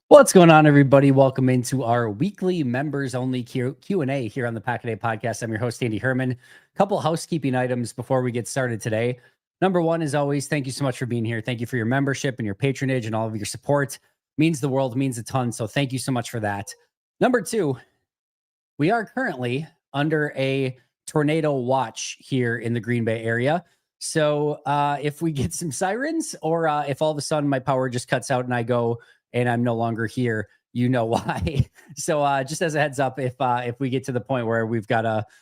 What's going on, everybody? Welcome into our weekly members-only Q&A here on the Pack-A-Day Podcast. I'm your host, Andy Herman. A couple housekeeping items before we get started today. Number one, as always, thank you so much for being here. Thank you for your membership and your patronage and all of your support. Means the world, means a ton, so thank you so much for that. Number two, we are currently under a tornado watch here in the Green Bay area. So if we get some sirens or if all of a sudden my power just cuts out and I go and I'm no longer here, you know why. So just as a heads up, if we get to the point where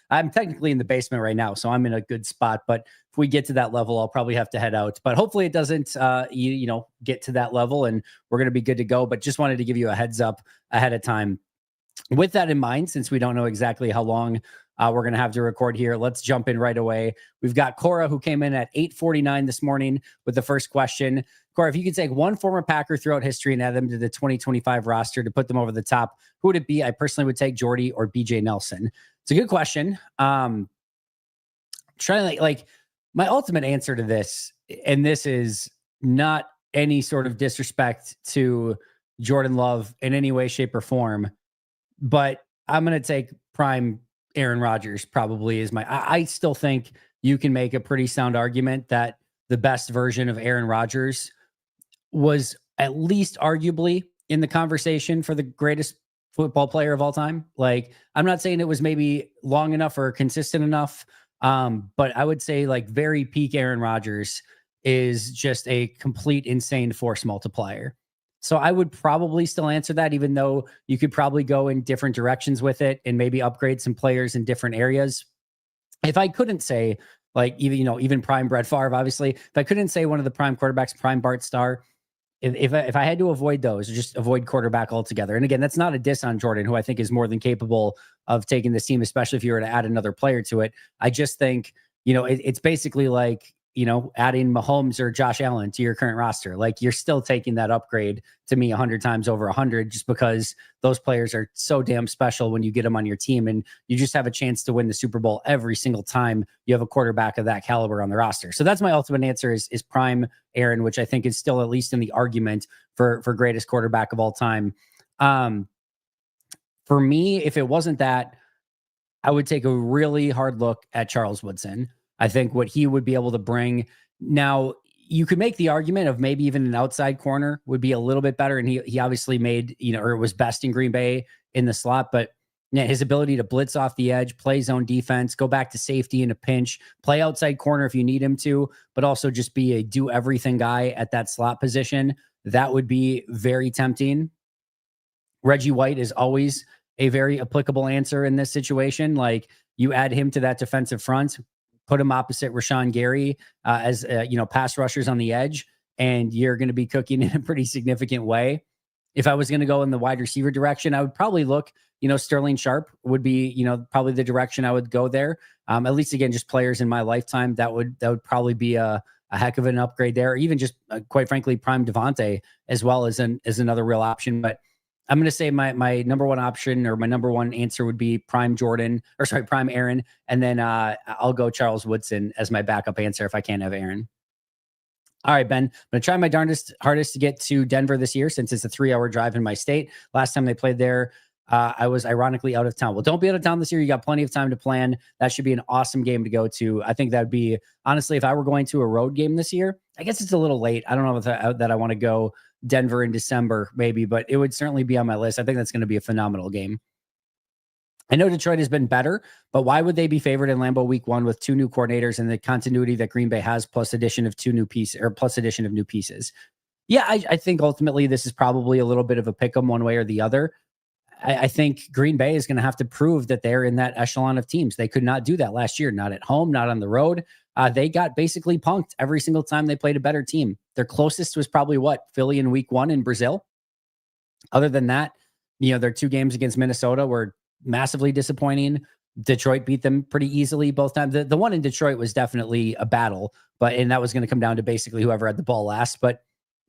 I'm technically in the basement right now, so I'm in a good spot. But if we get to that level, I'll probably have to head out. But hopefully it doesn't, get to that level, and we're going to be good to go. But just wanted to give you a heads up ahead of time. With that in mind, since we don't know exactly how long we're going to have to record here, let's jump in right away. We've got Cora, who came in at 8:49 this morning with the first question. Cora, if you could take one former Packer throughout history and add them to the 2025 roster to put them over the top, who would it be? I personally would take Jordy or BJ Nelson. It's a good question. Trying to like my ultimate answer to this, and this is not any sort of disrespect to Jordan Love in any way, shape, or form, but I'm going to take prime Aaron Rodgers probably is I still think you can make a pretty sound argument that the best version of Aaron Rodgers was at least arguably in the conversation for the greatest football player of all time. Like, I'm not saying it was maybe long enough or consistent enough, but I would say like very peak Aaron Rodgers is just a complete insane force multiplier. So I would probably still answer that, even though you could probably go in different directions with it and maybe upgrade some players in different areas. If I couldn't say like, even prime Brett Favre, obviously, if I couldn't say one of the prime quarterbacks, prime Bart Starr, if I had to avoid those, or just avoid quarterback altogether. And again, that's not a diss on Jordan, who I think is more than capable of taking this team, especially if you were to add another player to it. I just think, it's basically like, adding Mahomes or Josh Allen to your current roster. Like, you're still taking that upgrade to me 100 times over 100, just because those players are so damn special when you get them on your team, and you just have a chance to win the Super Bowl every single time you have a quarterback of that caliber on the roster. So that's my ultimate answer is prime Aaron, which I think is still at least in the argument for greatest quarterback of all time. For me, if it wasn't that, I would take a really hard look at Charles Woodson. I think what he would be able to bring. Now, you could make the argument of maybe even an outside corner would be a little bit better. And he obviously made, or was best in Green Bay in the slot, but his ability to blitz off the edge, play zone defense, go back to safety in a pinch, play outside corner if you need him to, but also just be a do everything guy at that slot position. That would be very tempting. Reggie White is always a very applicable answer in this situation. Like, you add him to that defensive front, put him opposite Rashawn Gary as pass rushers on the edge, and you're going to be cooking in a pretty significant way. If I was going to go in the wide receiver direction, I would probably look, Sterling Sharp would be, probably the direction I would go there. At least, again, just players in my lifetime, that would probably be a heck of an upgrade there. Or even just quite frankly, prime Devontae as well as another real option. But I'm going to say my number one option, or my number one answer, would be prime Aaron. And then I'll go Charles Woodson as my backup answer if I can't have Aaron. All right, Ben, I'm going to try my hardest to get to Denver this year, since it's a 3-hour drive in my state. Last time they played there, I was ironically out of town. Well, don't be out of town this year. You got plenty of time to plan. That should be an awesome game to go to. I think that would be, honestly, if I were going to a road game this year, I guess it's a little late. I don't know if that I want to go Denver in December, maybe, but it would certainly be on my list. I think that's going to be a phenomenal game. I know Detroit has been better, but why would they be favored in Lambeau week 1 with 2 new coordinators and the continuity that Green Bay has, plus addition of new pieces? Yeah, I think ultimately this is probably a little bit of a pick 'em one way or the other. I think Green Bay is going to have to prove that they're in that echelon of teams. They could not do that last year, not at home, not on the road. They got basically punked every single time they played a better team. Their closest was probably Philly in week 1 in Brazil. Other than that, their 2 games against Minnesota were massively disappointing. Detroit beat them pretty easily both times. The one in Detroit was definitely a battle, and that was going to come down to basically whoever had the ball last. But,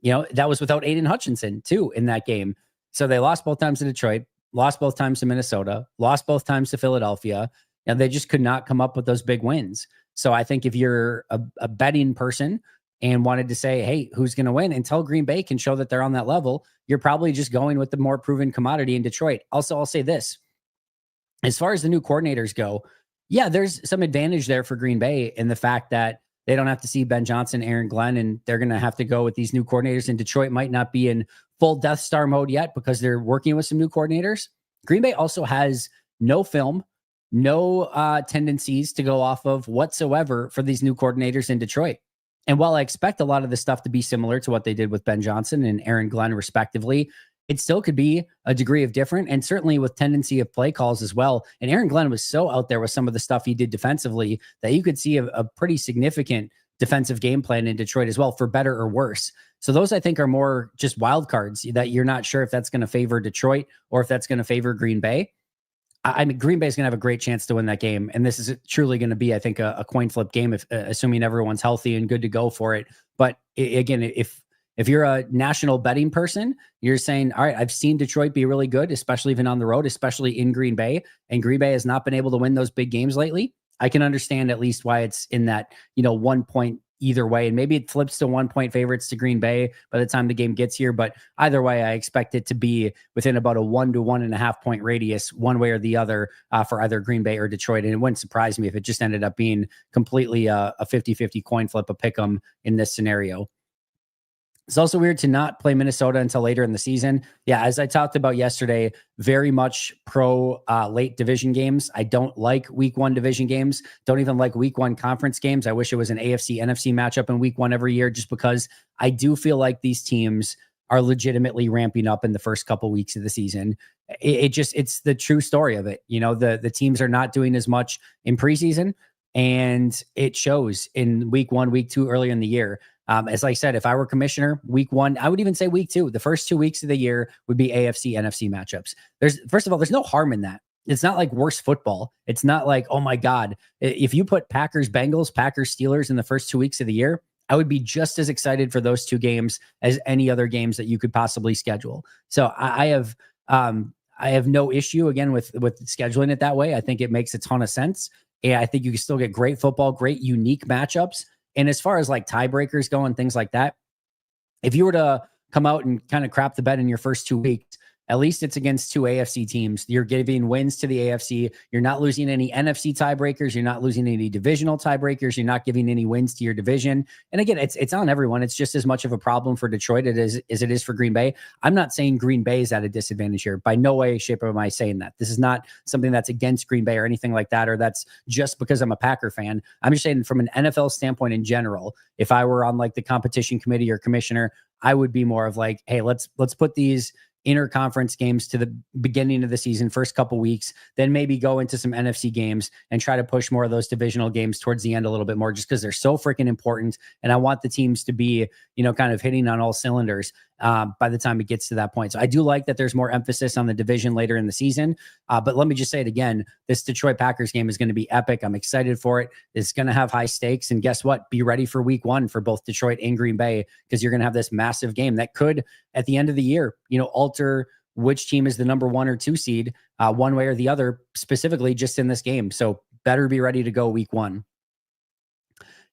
that was without Aiden Hutchinson too in that game. So they lost both times to Detroit, lost both times to Minnesota, lost both times to Philadelphia, and they just could not come up with those big wins. So I think if you're a betting person, and wanted to say, hey, who's going to win? Until Green Bay can show that they're on that level, you're probably just going with the more proven commodity in Detroit. Also, I'll say this, as far as the new coordinators go, yeah, there's some advantage there for Green Bay in the fact that they don't have to see Ben Johnson, Aaron Glenn, and they're going to have to go with these new coordinators. And Detroit might not be in full Death Star mode yet because they're working with some new coordinators. Green Bay also has no film, no tendencies to go off of whatsoever for these new coordinators in Detroit. And while I expect a lot of the stuff to be similar to what they did with Ben Johnson and Aaron Glenn, respectively, it still could be a degree of different, and certainly with tendency of play calls as well. And Aaron Glenn was so out there with some of the stuff he did defensively that you could see a pretty significant defensive game plan in Detroit as well, for better or worse. So those, I think, are more just wild cards that you're not sure if that's going to favor Detroit or if that's going to favor Green Bay. I mean, Green Bay is going to have a great chance to win that game. And this is truly going to be, I think, a coin flip game, if assuming everyone's healthy and good to go for it. But again, if you're a national betting person, you're saying, all right, I've seen Detroit be really good, especially even on the road, especially in Green Bay, and Green Bay has not been able to win those big games lately. I can understand at least why it's in that, 1 point either way. And maybe it flips to 1 point favorites to Green Bay by the time the game gets here. But either way, I expect it to be within about a 1 to 1.5 point radius, one way or the other, for either Green Bay or Detroit. And it wouldn't surprise me if it just ended up being completely a 50-50 coin flip, a pick 'em in this scenario. It's also weird to not play Minnesota until later in the season. Yeah, as I talked about yesterday, very much pro late division games. I don't like week 1 division games. Don't even like week 1 conference games. I wish it was an AFC NFC matchup in week 1 every year, just because I do feel like these teams are legitimately ramping up in the first couple weeks of the season. It's the true story of it. The teams are not doing as much in preseason, and it shows in week 1, week 2, earlier in the year. As I said, if I were commissioner, week 1, I would even say week 2, the first 2 weeks of the year would be AFC, NFC matchups. First of all, there's no harm in that. It's not like worse football. It's not like, oh my God, if you put Packers, Bengals, Packers, Steelers in the first 2 weeks of the year, I would be just as excited for those 2 games as any other games that you could possibly schedule. So I have no issue again with scheduling it that way. I think it makes a ton of sense. And I think you can still get great football, great unique matchups. And as far as like tiebreakers go and things like that, if you were to come out and kind of crap the bed in your first 2 weeks, at least it's against 2 AFC teams. You're giving wins to the AFC. You're not losing any NFC tiebreakers. You're not losing any divisional tiebreakers. You're not giving any wins to your division. And again, it's on everyone. It's just as much of a problem for Detroit as it is for Green Bay. I'm not saying Green Bay is at a disadvantage here. By no way, shape, or am I saying that. This is not something that's against Green Bay or anything like that, or that's just because I'm a Packer fan. I'm just saying from an NFL standpoint in general, if I were on like the competition committee or commissioner, I would be more of like, hey, let's put these interconference games to the beginning of the season, first couple weeks, then maybe go into some NFC games and try to push more of those divisional games towards the end a little bit more, just because they're so freaking important. And I want the teams to be, kind of hitting on all cylinders by the time it gets to that point. So I do like that there's more emphasis on the division later in the season. But let me just say it again, this Detroit Packers game is going to be epic. I'm excited for it. It's going to have high stakes. And guess what? Be ready for week 1 for both Detroit and Green Bay, because you're going to have this massive game that could, at the end of the year, alter which team is the number 1 or 2 seed, one way or the other, specifically just in this game. So better be ready to go week 1.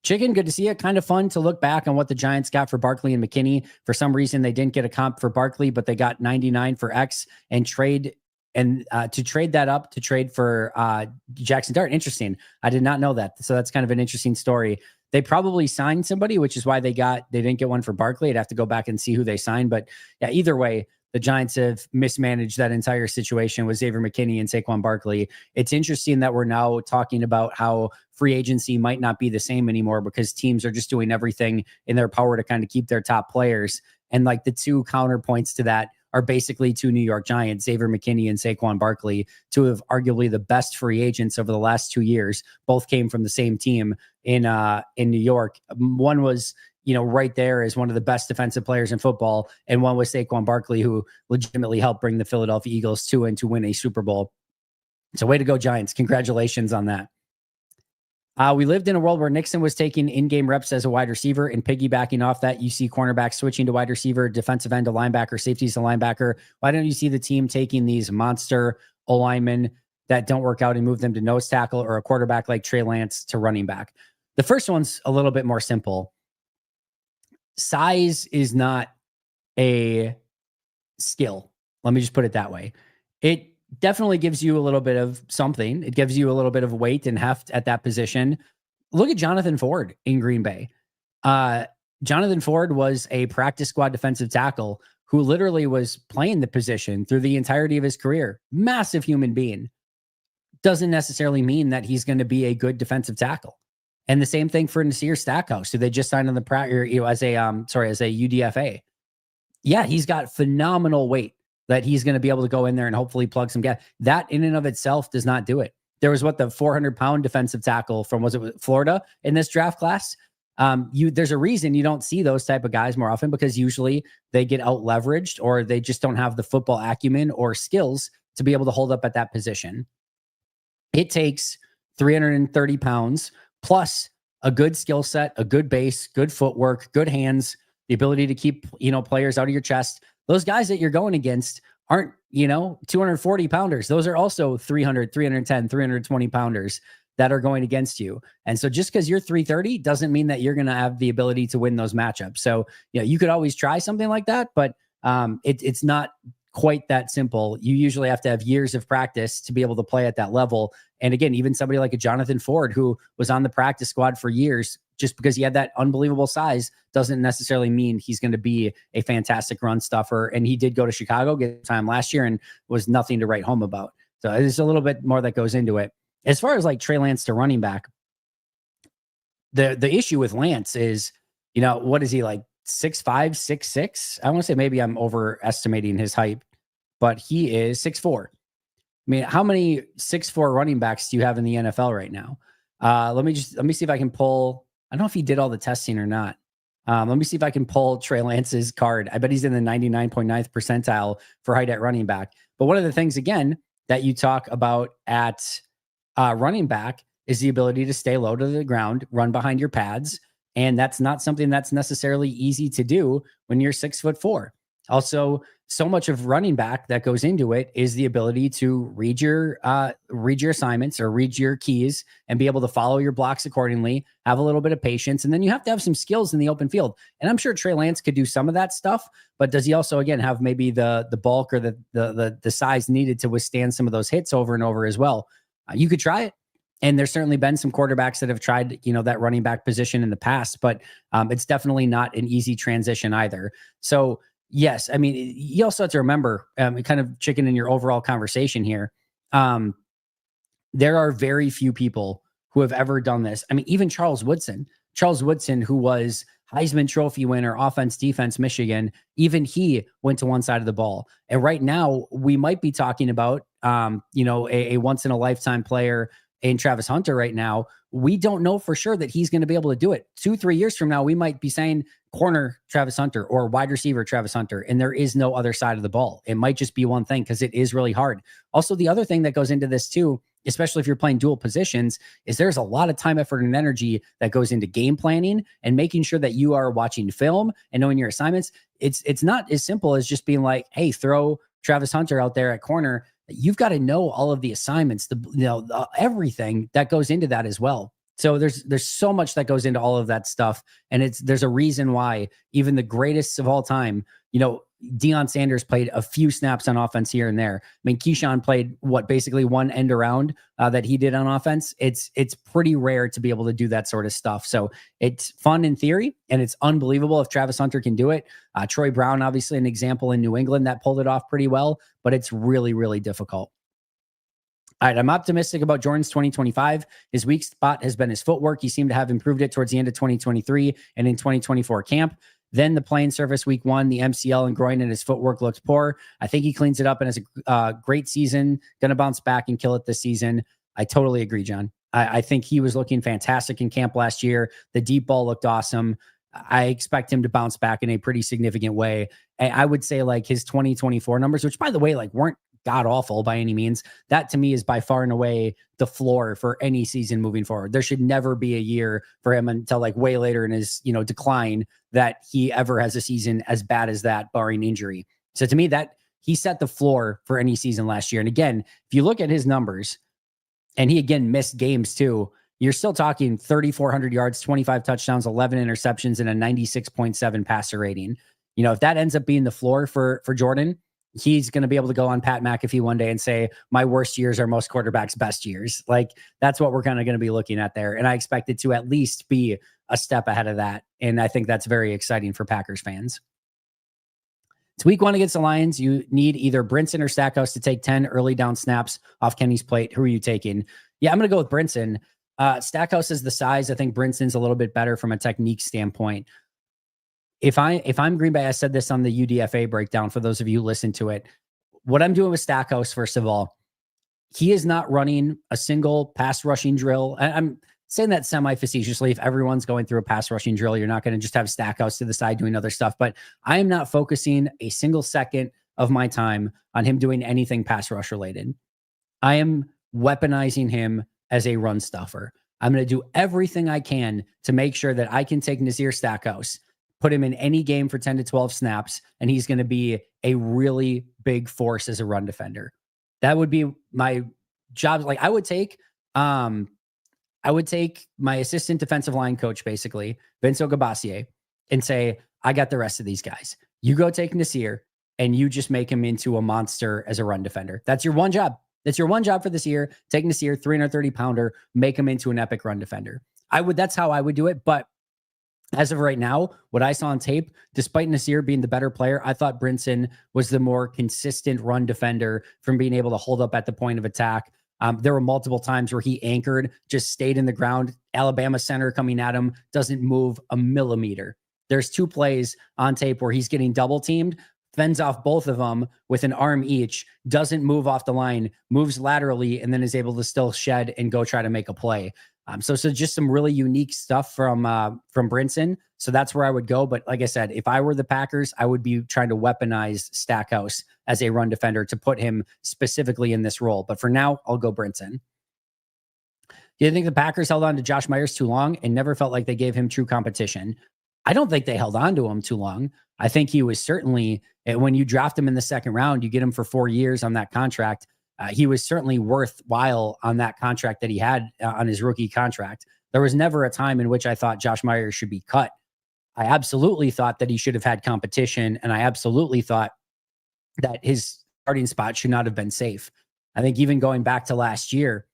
Chicken, good to see it. Kind of fun to look back on what the Giants got for Barkley and McKinney. For some reason, they didn't get a comp for Barkley, but they got 99 for X and to trade that up to trade for Jackson Dart. Interesting. I did not know that. So that's kind of an interesting story. They probably signed somebody, which is why they didn't get one for Barkley. I'd have to go back and see who they signed. But yeah, either way, the Giants have mismanaged that entire situation with Xavier McKinney and Saquon Barkley. It's interesting that we're now talking about how free agency might not be the same anymore because teams are just doing everything in their power to kind of keep their top players. And like the 2 counterpoints to that are basically 2 New York Giants, Xavier McKinney and Saquon Barkley, 2 of arguably the best free agents over the last 2 years. Both came from the same team in New York. One was, right there as one of the best defensive players in football. And one was Saquon Barkley, who legitimately helped bring the Philadelphia Eagles to win a Super Bowl. So way to go, Giants. Congratulations on that. We lived in a world where Nixon was taking in-game reps as a wide receiver and piggybacking off that. You see cornerbacks switching to wide receiver, defensive end to linebacker, safeties to linebacker. Why don't you see the team taking these monster O-linemen that don't work out and move them to nose tackle, or a quarterback like Trey Lance to running back? The first one's a little bit more simple. size is not a skill. Let me just put it that way. It definitely gives you a little bit of something. It gives you a little bit of weight and heft at that position. Look at Jonathan Ford in Green Bay. Uh, Jonathan Ford was a practice squad defensive tackle who literally was playing the position through the entirety of his career. Massive human being. Doesn't necessarily mean that he's going to be a good defensive tackle. And the same thing for Nasir Stackhouse, who they just signed on the as a UDFA. Yeah, he's got phenomenal weight that he's going to be able to go in there and hopefully plug some gas. That in and of itself does not do it. There was the 400-pound defensive tackle from, was it Florida in this draft class? There's a reason you don't see those type of guys more often, because usually they get out leveraged or they just don't have the football acumen or skills to be able to hold up at that position. It takes 330 pounds plus a good skill set, a good base, good footwork, good hands, the ability to keep, players out of your chest. Those guys that you're going against aren't, 240 pounders. Those are also 300, 310, 320 pounders that are going against you. And so just because you're 330 doesn't mean that you're going to have the ability to win those matchups. So, you could always try something like that, but it's not quite that simple. You usually have to have years of practice to be able to play at that level. And again, even somebody like a Jonathan Ford, who was on the practice squad for years, just because he had that unbelievable size doesn't necessarily mean he's going to be a fantastic run stuffer. And he did go to Chicago, get time last year, and was nothing to write home about. So there's a little bit more that goes into it. As far as like Trey Lance to running back, the issue with Lance is, what is he, like 6'5", 6'6"? I want to say maybe I'm overestimating his height, but he is 6'4". I mean, how many 6'4" running backs do you have in the NFL right now? Let me see if I can pull. I don't know if he did all the testing or not. Let me see if I can pull Trey Lance's card. I bet he's in the 99.9th percentile for height at running back. But one of the things, again, that you talk about at running back is the ability to stay low to the ground, run behind your pads. And that's not something that's necessarily easy to do when you're 6'4". Also, so much of running back that goes into it is the ability to read your assignments or read your keys and be able to follow your blocks accordingly, have a little bit of patience. And then you have to have some skills in the open field. And I'm sure Trey Lance could do some of that stuff, but does he also, again, have maybe the bulk or the size needed to withstand some of those hits over and over as well? You could try it. And there's certainly been some quarterbacks that have tried, that running back position in the past, but it's definitely not an easy transition either. So yes, I mean, you also have to remember, kind of chicken in your overall conversation here. There are very few people who have ever done this. I mean, even Charles Woodson, who was Heisman Trophy winner, offense, defense, Michigan, even he went to one side of the ball. And right now we might be talking about, a once in a lifetime player in Travis Hunter right now. We don't know for sure that he's going to be able to do it. 2-3 years from now, we might be saying corner Travis Hunter or wide receiver Travis Hunter, and there is no other side of the ball. It might just be one thing, because it is really hard. Also, the other thing that goes into this too, especially if you're playing dual positions, is there's a lot of time, effort, and energy that goes into game planning and making sure that you are watching film and knowing your assignments. It's not as simple as just being like, hey, throw Travis Hunter out there at corner. You've got to know all of the assignments, everything that goes into that as well. So there's so much that goes into all of that stuff. And there's a reason why even the greatest of all time, Deion Sanders played a few snaps on offense here and there. I mean, Keyshawn played basically one end around that he did on offense. It's pretty rare to be able to do that sort of stuff. So it's fun in theory, and it's unbelievable if Travis Hunter can do it. Troy Brown, obviously an example in New England that pulled it off pretty well, but it's really, really difficult. All right, I'm optimistic about Jordan's 2025. His weak spot has been his footwork. He seemed to have improved it towards the end of 2023 and in 2024 camp. Then the playing surface week 1, the MCL and groin, and his footwork looked poor. I think he cleans it up and has a great season, going to bounce back and kill it this season. I totally agree, John. I think he was looking fantastic in camp last year. The deep ball looked awesome. I expect him to bounce back in a pretty significant way. And I would say like his 2024 numbers, which by the way, like weren't god awful by any means. That to me is by far and away the floor for any season moving forward. There should never be a year for him until like way later in his, decline that he ever has a season as bad as that, barring injury. So to me, that he set the floor for any season last year. And again, if you look at his numbers, and he again missed games too, you're still talking 3,400 yards, 25 touchdowns, 11 interceptions, and a 96.7 passer rating. If that ends up being the floor for Jordan, he's going to be able to go on Pat McAfee one day and say, my worst years are most quarterbacks' best years. Like, that's what we're kind of going to be looking at there. And I expect it to at least be a step ahead of that. And I think that's very exciting for Packers fans. It's week 1 against the Lions. You need either Brinson or Stackhouse to take 10 early down snaps off Kenny's plate. Who are you taking? Yeah, I'm going to go with Brinson. Stackhouse is the size. I think Brinson's a little bit better from a technique standpoint. If I'm Green Bay, I said this on the UDFA breakdown for those of you who listen to it. What I'm doing with Stackhouse, first of all, he is not running a single pass rushing drill. I'm saying that semi-facetiously. If everyone's going through a pass rushing drill, you're not going to just have Stackhouse to the side doing other stuff. But I am not focusing a single second of my time on him doing anything pass rush related. I am weaponizing him as a run stuffer. I'm going to do everything I can to make sure that I can take Nazir Stackhouse, put him in any game for 10 to 12 snaps, and he's going to be a really big force as a run defender. That would be my job. Like, I would take my assistant defensive line coach, basically, Vince Ogabassier, and say, I got the rest of these guys. You go take Nasir, and you just make him into a monster as a run defender. That's your one job. That's your one job for this year. Take Nasir, 330-pounder, make him into an epic run defender. That's how I would do it. But as of right now, what I saw on tape, despite Nasir being the better player, I thought Brinson was the more consistent run defender from being able to hold up at the point of attack. There were multiple times where he anchored, just stayed in the ground. Alabama center coming at him, doesn't move a millimeter. There's 2 plays on tape where he's getting double teamed, fends off both of them with an arm each, doesn't move off the line, moves laterally, and then is able to still shed and go try to make a play. So just some really unique stuff from Brinson. So that's where I would go. But like I said, if I were the Packers, I would be trying to weaponize Stackhouse as a run defender to put him specifically in this role. But for now, I'll go Brinson. Do you think the Packers held on to Josh Myers too long and never felt like they gave him true competition? I don't think they held on to him too long. I think he was certainly, when you draft him in the second round, you get him for 4 years on that contract. He was certainly worthwhile on that contract that he had on his rookie contract. There was never a time in which I thought Josh Myers should be cut. I absolutely thought that he should have had competition, and I absolutely thought that his starting spot should not have been safe. I think even going back to last year,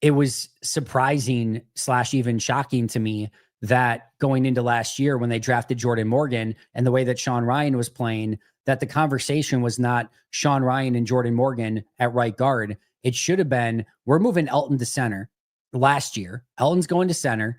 it was surprising / even shocking to me that going into last year when they drafted Jordan Morgan and the way that Sean Ryan was playing, that the conversation was not Sean Ryan and Jordan Morgan at right guard. It should have been, we're moving Elton to center. Last year, Elton's going to center.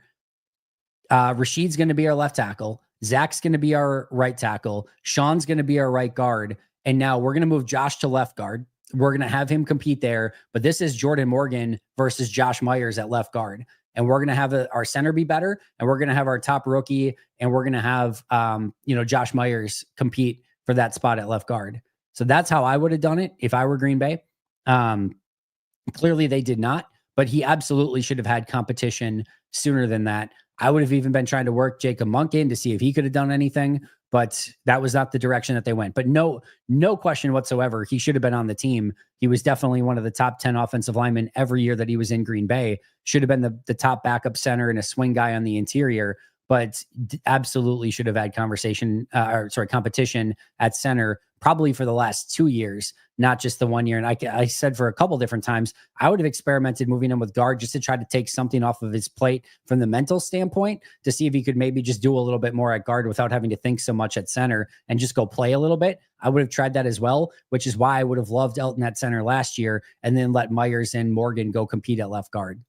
Rashid's going to be our left tackle. Zach's going to be our right tackle. Sean's going to be our right guard. And now we're going to move Josh to left guard. We're going to have him compete there. But this is Jordan Morgan versus Josh Myers at left guard. And we're going to have our center be better. And we're going to have our top rookie. And we're going to have, Josh Myers compete for that spot at left guard. So that's how I would have done it if I were Green Bay. Clearly they did not, but he absolutely should have had competition sooner than that. I would have even been trying to work Jacob Monk in to see if he could have done anything, but that was not the direction that they went. But no question whatsoever, he should have been on the team. He was definitely one of the top 10 offensive linemen every year that he was in Green Bay. Should have been the top backup center and a swing guy on the interior, but absolutely should have had competition at center probably for the last 2 years, not just the 1 year. And I said for a couple different times, I would have experimented moving him with guard just to try to take something off of his plate from the mental standpoint to see if he could maybe just do a little bit more at guard without having to think so much at center and just go play a little bit. I would have tried that as well, which is why I would have loved Elton at center last year and then let Myers and Morgan go compete at left guard.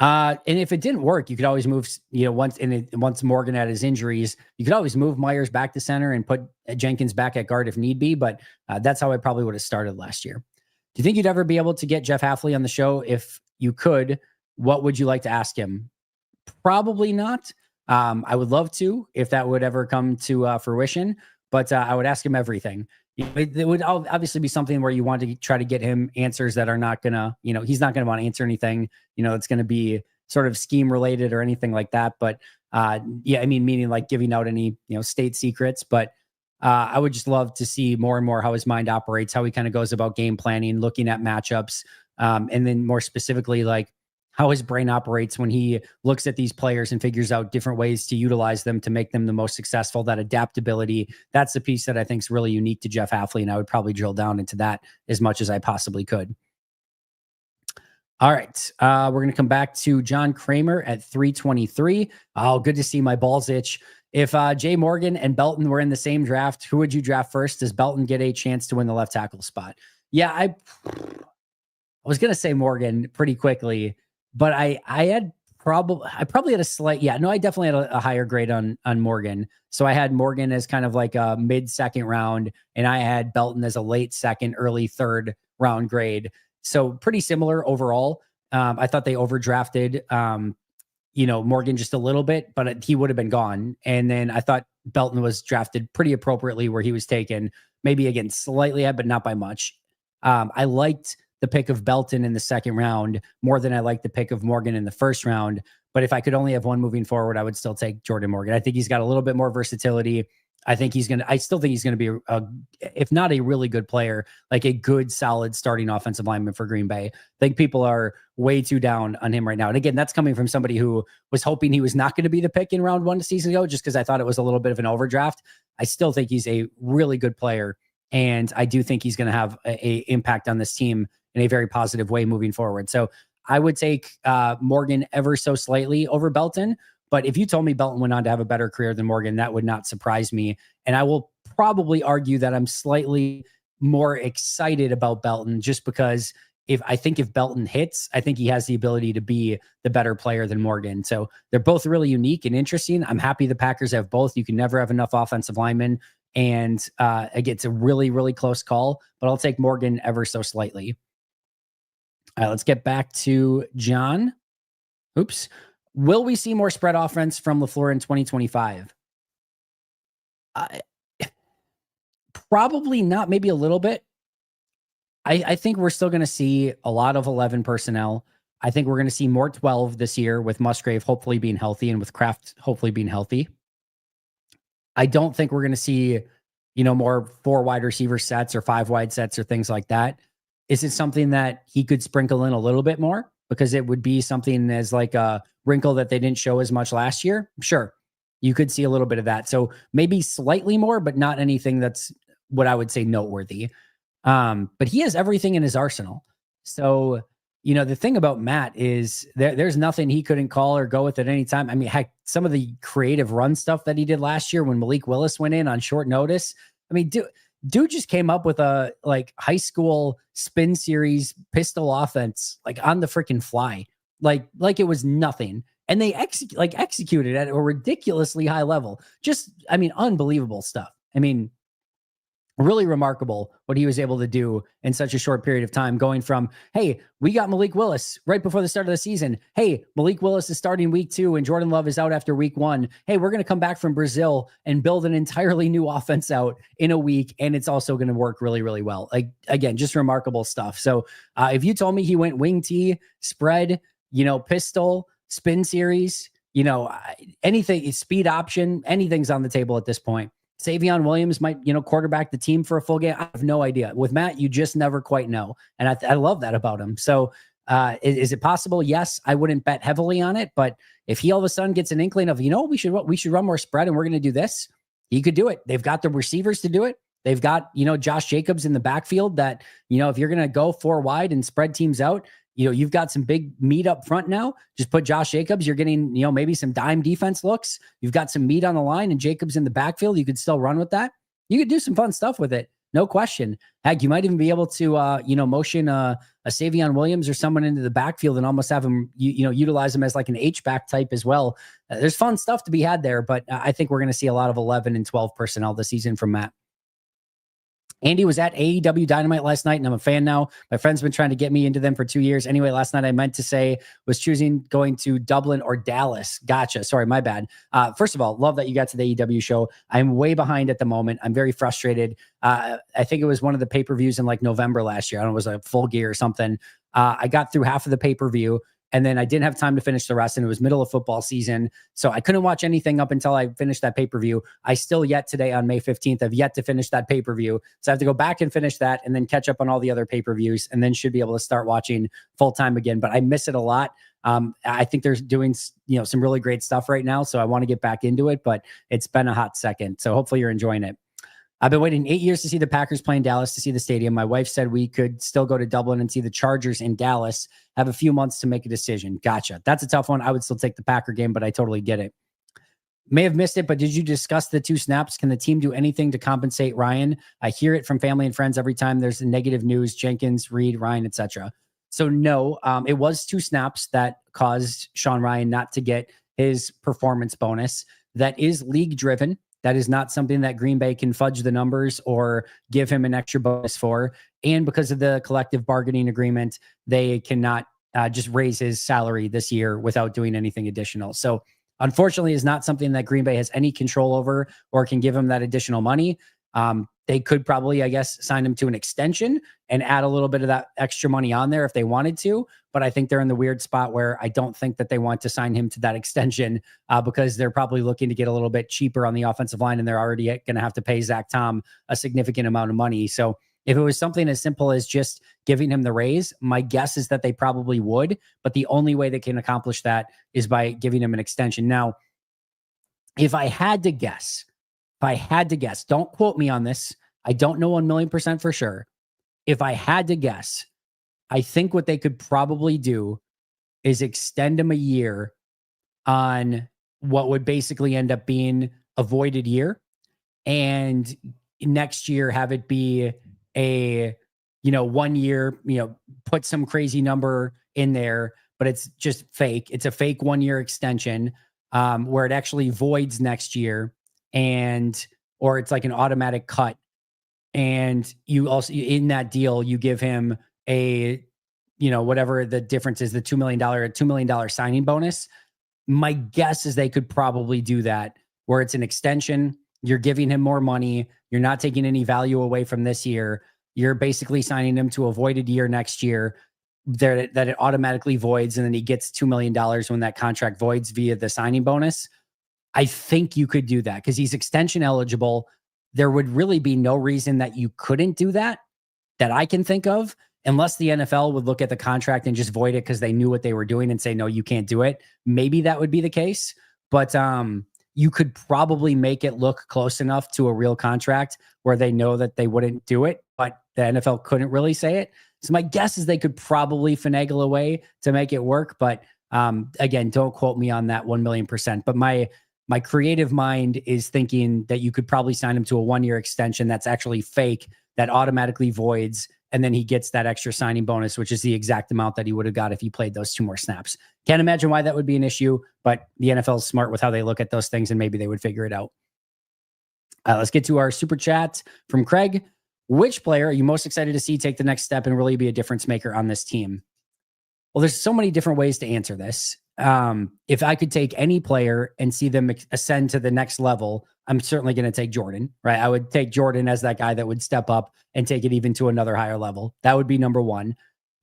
And if it didn't work, you could always move, once Morgan had his injuries, you could always move Myers back to center and put Jenkins back at guard if need be. But that's how I probably would have started last year. Do you think you'd ever be able to get Jeff Hafley on the show? If you could, what would you like to ask him? Probably not. I would love to, if that would ever come to fruition, but I would ask him everything. It would obviously be something where you want to try to get him answers that are not going to, he's not going to want to answer anything, it's going to be sort of scheme related or anything like that. But meaning like giving out any, state secrets. But I would just love to see more and more how his mind operates, how he kind of goes about game planning, looking at matchups. And then more specifically, like how his brain operates when he looks at these players and figures out different ways to utilize them to make them the most successful. That adaptability, that's the piece that I think is really unique to Jeff Hafley, and I would probably drill down into that as much as I possibly could. All right. We're going to come back to John Kramer at 323. Oh, good to see my balls itch. If Jay Morgan and Belton were in the same draft, who would you draft first? Does Belton get a chance to win the left tackle spot? Yeah, I was going to say Morgan pretty quickly, but I probably had a slight, I definitely had a higher grade on Morgan. So I had Morgan as kind of like a mid-second round, and I had Belton as a late second, early third round grade. So pretty similar overall. I thought they overdrafted, Morgan just a little bit, but he would have been gone. And then I thought Belton was drafted pretty appropriately where he was taken, maybe again, slightly ahead, but not by much. I liked the pick of Belton in the second round more than I liked the pick of Morgan in the first round. But if I could only have one moving forward, I would still take Jordan Morgan. I think he's got a little bit more versatility. I still think he's going to be, if not a really good player, like a good, solid starting offensive lineman for Green Bay. I think people are way too down on him right now. And again, that's coming from somebody who was hoping he was not going to be the pick in round 1 a season ago, just because I thought it was a little bit of an overdraft. I still think he's a really good player. And I do think he's going to have a impact on this team in a very positive way moving forward. So I would take Morgan ever so slightly over Belton. But if you told me Belton went on to have a better career than Morgan, that would not surprise me. And I will probably argue that I'm slightly more excited about Belton just because if Belton hits, I think he has the ability to be the better player than Morgan. So they're both really unique and interesting. I'm happy the Packers have both. You can never have enough offensive linemen. And again, it's a really, really close call, but I'll take Morgan ever so slightly. All right, let's get back to John. Oops. Will we see more spread offense from LaFleur in 2025? Probably not, maybe a little bit. I think we're still going to see a lot of 11 personnel. I think we're going to see more 12 this year with Musgrave hopefully being healthy and with Kraft hopefully being healthy. I don't think we're going to see, more 4 wide receiver sets or 5 wide sets or things like that. Is it something that he could sprinkle in a little bit more? Because it would be something as like a wrinkle that they didn't show as much last year. Sure. You could see a little bit of that. So maybe slightly more, but not anything that's what I would say noteworthy. But he has everything in his arsenal. So, the thing about Matt is there's nothing he couldn't call or go with at any time. I mean, heck, some of the creative run stuff that he did last year when Malik Willis went in on short notice. I mean, dude just came up with a high school spin series pistol offense, on the freaking fly, like it was nothing. And they executed at a ridiculously high level. Just, unbelievable stuff. Really remarkable what he was able to do in such a short period of time, going from, hey, we got Malik Willis right before the start of the season. Hey, Malik Willis is starting week 2 and Jordan Love is out after week 1. Hey, we're going to come back from Brazil and build an entirely new offense out in a week. And it's also going to work really, really well. Again, just remarkable stuff. So if you told me he went wing T, spread, pistol, spin series, anything, speed option, anything's on the table at this point. Savion Williams might, quarterback the team for a full game. I have no idea. With Matt, you just never quite know. And I love that about him. So is it possible? Yes, I wouldn't bet heavily on it. But if he all of a sudden gets an inkling of, we should run more spread and we're going to do this, he could do it. They've got the receivers to do it. They've got, Josh Jacobs in the backfield that, if you're going to go 4 wide and spread teams out, you've got some big meat up front now. Just put Josh Jacobs. You're getting, maybe some dime defense looks. You've got some meat on the line and Jacobs in the backfield. You could still run with that. You could do some fun stuff with it. No question. Heck, you might even be able to, motion a Savion Williams or someone into the backfield and almost have him, utilize him as like an H-back type as well. There's fun stuff to be had there, but I think we're going to see a lot of 11 and 12 personnel this season from Matt. Andy was at AEW Dynamite last night, and I'm a fan now. My friend's been trying to get me into them for 2 years. Anyway, last night I meant to say was choosing going to Dublin or Dallas. Gotcha. Sorry, my bad. First of all, love that you got to the AEW show. I'm way behind at the moment. I'm very frustrated. I think it was one of the pay-per-views in November last year. I don't know, it was a Full Gear or something. I got through half of the pay-per-view, And then I didn't have time to finish the rest, and it was middle of football season. So I couldn't watch anything up until I finished that pay-per-view. I still yet today on May 15th, I've yet to finish that pay-per-view. So I have to go back and finish that and then catch up on all the other pay-per-views, and then should be able to start watching full time again. But I miss it a lot. I think they're doing, some really great stuff right now. So I want to get back into it, but it's been a hot second. So hopefully you're enjoying it. I've been waiting 8 years to see the Packers play in Dallas to see the stadium. My wife said we could still go to Dublin and see the Chargers in Dallas. Have a few months to make a decision. Gotcha. That's a tough one. I would still take the Packer game, but I totally get it. May have missed it, but did you discuss the 2 snaps? Can the team do anything to compensate Ryan? I hear it from family and friends every time there's negative news. Jenkins, Reed, Ryan, etc. So no, it was 2 snaps that caused Sean Ryan not to get his performance bonus. That is league driven. That is not something that Green Bay can fudge the numbers or give him an extra bonus for. And because of the collective bargaining agreement, they cannot just raise his salary this year without doing anything additional. So unfortunately, is not something that Green Bay has any control over or can give him that additional money. They could probably, I guess, sign him to an extension and add a little bit of that extra money on there if they wanted to. But I think they're in the weird spot where I don't think that they want to sign him to that extension because they're probably looking to get a little bit cheaper on the offensive line, and they're already going to have to pay Zach Tom a significant amount of money. So if it was something as simple as just giving him the raise, my guess is that they probably would. But the only way they can accomplish that is by giving him an extension. Now, if I had to guess, don't quote me on this. I don't know 1,000,000% for sure. If I had to guess, I think what they could probably do is extend him a year on what would basically end up being a voided year. And next year have it be a, 1 year, put some crazy number in there, but it's just fake. It's a fake 1 year extension where it actually voids next year, or it's like an automatic cut. And you also, in that deal, you give him a, whatever the difference is, the $2 million signing bonus. My guess is they could probably do that where it's an extension. You're giving him more money. You're not taking any value away from this year. You're basically signing him to a voided year next year that it automatically voids. And then he gets $2 million when that contract voids via the signing bonus. I think you could do that because he's extension eligible. There would really be no reason that you couldn't do that I can think of, unless the NFL would look at the contract and just void it because they knew what they were doing and say, no, you can't do it. Maybe that would be the case. But you could probably make it look close enough to a real contract where they know that they wouldn't do it, but the NFL couldn't really say it. So my guess is they could probably finagle a way to make it work. But again, don't quote me on that 1,000,000%. But my creative mind is thinking that you could probably sign him to a 1 year extension that's actually fake, that automatically voids, and then he gets that extra signing bonus, which is the exact amount that he would have got if he played those 2 more snaps. Can't imagine why that would be an issue, but the NFL is smart with how they look at those things, and maybe they would figure it out. Let's get to our super chat from Craig. Which player are you most excited to see take the next step and really be a difference maker on this team? Well, there's so many different ways to answer this. If I could take any player and see them ascend to the next level, I'm certainly going to take Jordan, right? I would take Jordan as that guy that would step up and take it even to another higher level. That would be number one.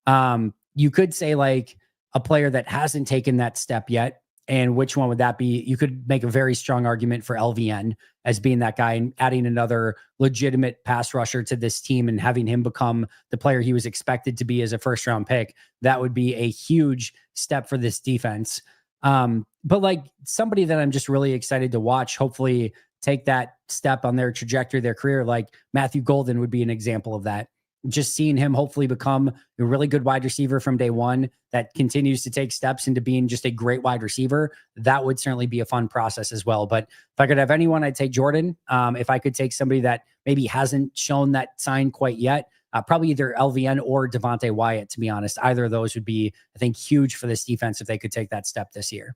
You could say like a player that hasn't taken that step yet. And which one would that be? You could make a very strong argument for LVN as being that guy and adding another legitimate pass rusher to this team and having him become the player he was expected to be as a first round pick. That would be a huge step for this defense. But like somebody that I'm just really excited to watch, hopefully take that step on their trajectory, their career, like Matthew Golden would be an example of that. Just seeing him hopefully become a really good wide receiver from day one that continues to take steps into being just a great wide receiver, that would certainly be a fun process as well. But if I could have anyone, I'd take Jordan. If I could take somebody that maybe hasn't shown that sign quite yet, probably either LVN or Devontae Wyatt, to be honest. Either of those would be, I think, huge for this defense if they could take that step this year.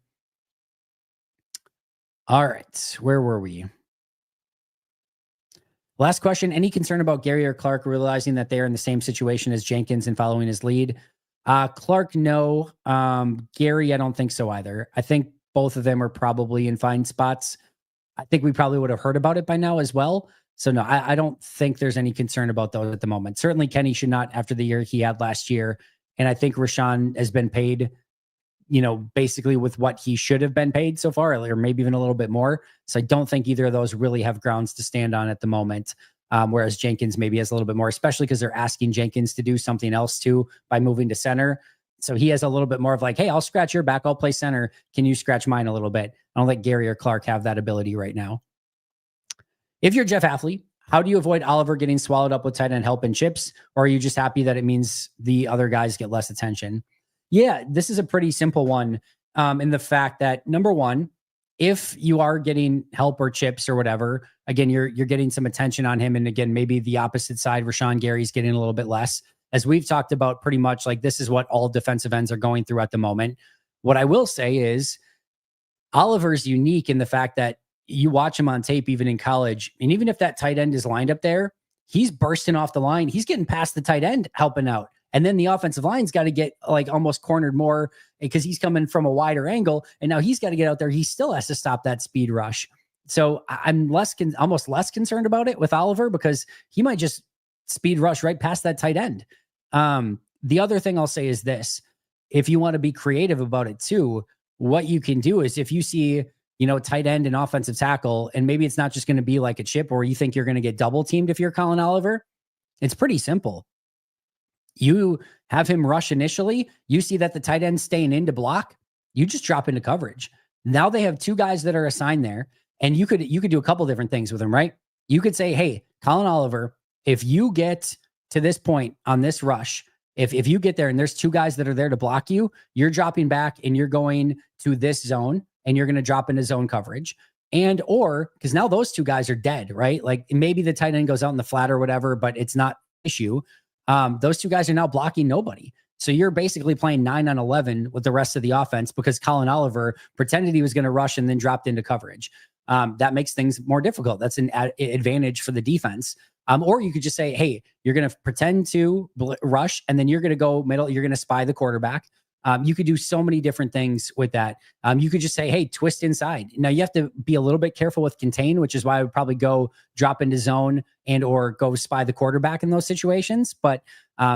All right, where were we? Last question. Any concern about Gary or Clark realizing that they are in the same situation as Jenkins and following his lead? Clark, no. Gary, I don't think so either. I think both of them are probably in fine spots. I think we probably would have heard about it by now as well. So no, I don't think there's any concern about those at the moment. Certainly Kenny should not after the year he had last year. And I think Rashawn has been paid basically with what he should have been paid so far, or maybe even a little bit more. So I don't think either of those really have grounds to stand on at the moment. Whereas Jenkins maybe has a little bit more, especially because they're asking Jenkins to do something else too by moving to center. So he has a little bit more of like, hey, I'll scratch your back. I'll play center. Can you scratch mine a little bit? I don't think Gary or Clark have that ability right now. If you're Jeff Hafley, how do you avoid Oliver getting swallowed up with tight end help and chips? Or are you just happy that it means the other guys get less attention? Yeah, this is a pretty simple one in the fact that, number one, if you are getting help or chips or whatever, again, you're getting some attention on him. And again, maybe the opposite side, Rashawn Gary's getting a little bit less. As we've talked about pretty much, like, this is what all defensive ends are going through at the moment. What I will say is Oliver's unique in the fact that you watch him on tape, even in college, and even if that tight end is lined up there, he's bursting off the line. He's getting past the tight end, helping out. And then the offensive line's got to get like almost cornered more because he's coming from a wider angle. And now he's got to get out there. He still has to stop that speed rush. So I'm almost less concerned about it with Oliver because he might just speed rush right past that tight end. The other thing I'll say is this: if you want to be creative about it too, what you can do is if you see, tight end and offensive tackle, and maybe it's not just going to be like a chip or you think you're going to get double teamed if you're Colin Oliver, it's pretty simple. You have him rush initially. You see that the tight end's staying in to block. You just drop into coverage. Now they have two guys that are assigned there, and you could do a couple different things with them, right? You could say, hey, Colin Oliver, if you get to this point on this rush, if you get there and there's two guys that are there to block you, you're dropping back and you're going to this zone and you're going to drop into zone coverage. And or because now those two guys are dead, right? Like maybe the tight end goes out in the flat or whatever, but it's not an issue. Those two guys are now blocking nobody. So you're basically playing 9 on 11 with the rest of the offense because Colin Oliver pretended he was going to rush and then dropped into coverage. That makes things more difficult. That's an advantage for the defense. Or you could just say, hey, you're going to pretend to rush and then you're going to go middle. You're going to spy the quarterback. You could do so many different things with that. You could just say, hey, twist inside. Now you have to be a little bit careful with contain, which is why I would probably go drop into zone and or go spy the quarterback in those situations. But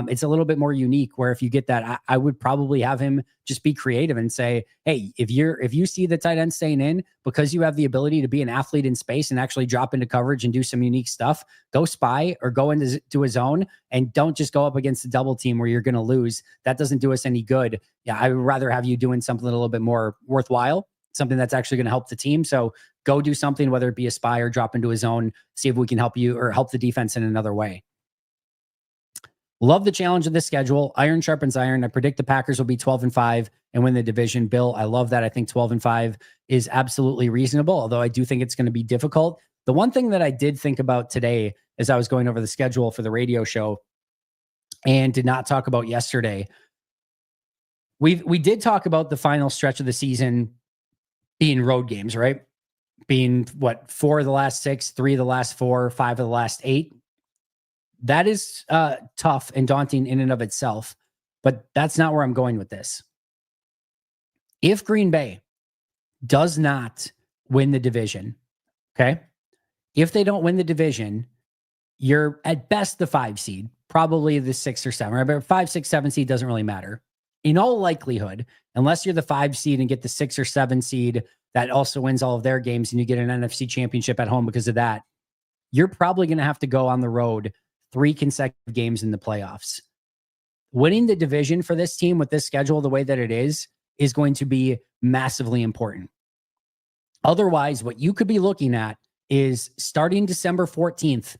it's a little bit more unique where if you get that, I would probably have him just be creative and say, hey, if you see the tight end staying in because you have the ability to be an athlete in space and actually drop into coverage and do some unique stuff, go spy or go into a zone and don't just go up against a double team where you're going to lose. That doesn't do us any good. Yeah, I would rather have you doing something a little bit more worthwhile, something that's actually going to help the team. So go do something, whether it be a spy or drop into a zone, see if we can help you or help the defense in another way. Love the challenge of this schedule. Iron sharpens iron. I predict the Packers will be 12-5 and win the division. Bill, I love that. I think 12-5 is absolutely reasonable, although I do think it's going to be difficult. The one thing that I did think about today as I was going over the schedule for the radio show and did not talk about yesterday, we did talk about the final stretch of the season being road games, right? Being 4 of the last 6, 3 of the last 4, 5 of the last 8. That is tough and daunting in and of itself, but that's not where I'm going with this. If Green Bay does not win the division, okay? If they don't win the division, you're at best the 5 seed, probably the 6 or 7, right? But 5, 6, 7 seed doesn't really matter. In all likelihood, unless you're the 5 seed and get the 6 or 7 seed that also wins all of their games and you get an NFC championship at home because of that, you're probably going to have to go on the road 3 consecutive games in the playoffs. Winning the division for this team with this schedule the way that it is going to be massively important. Otherwise, what you could be looking at is starting December 14th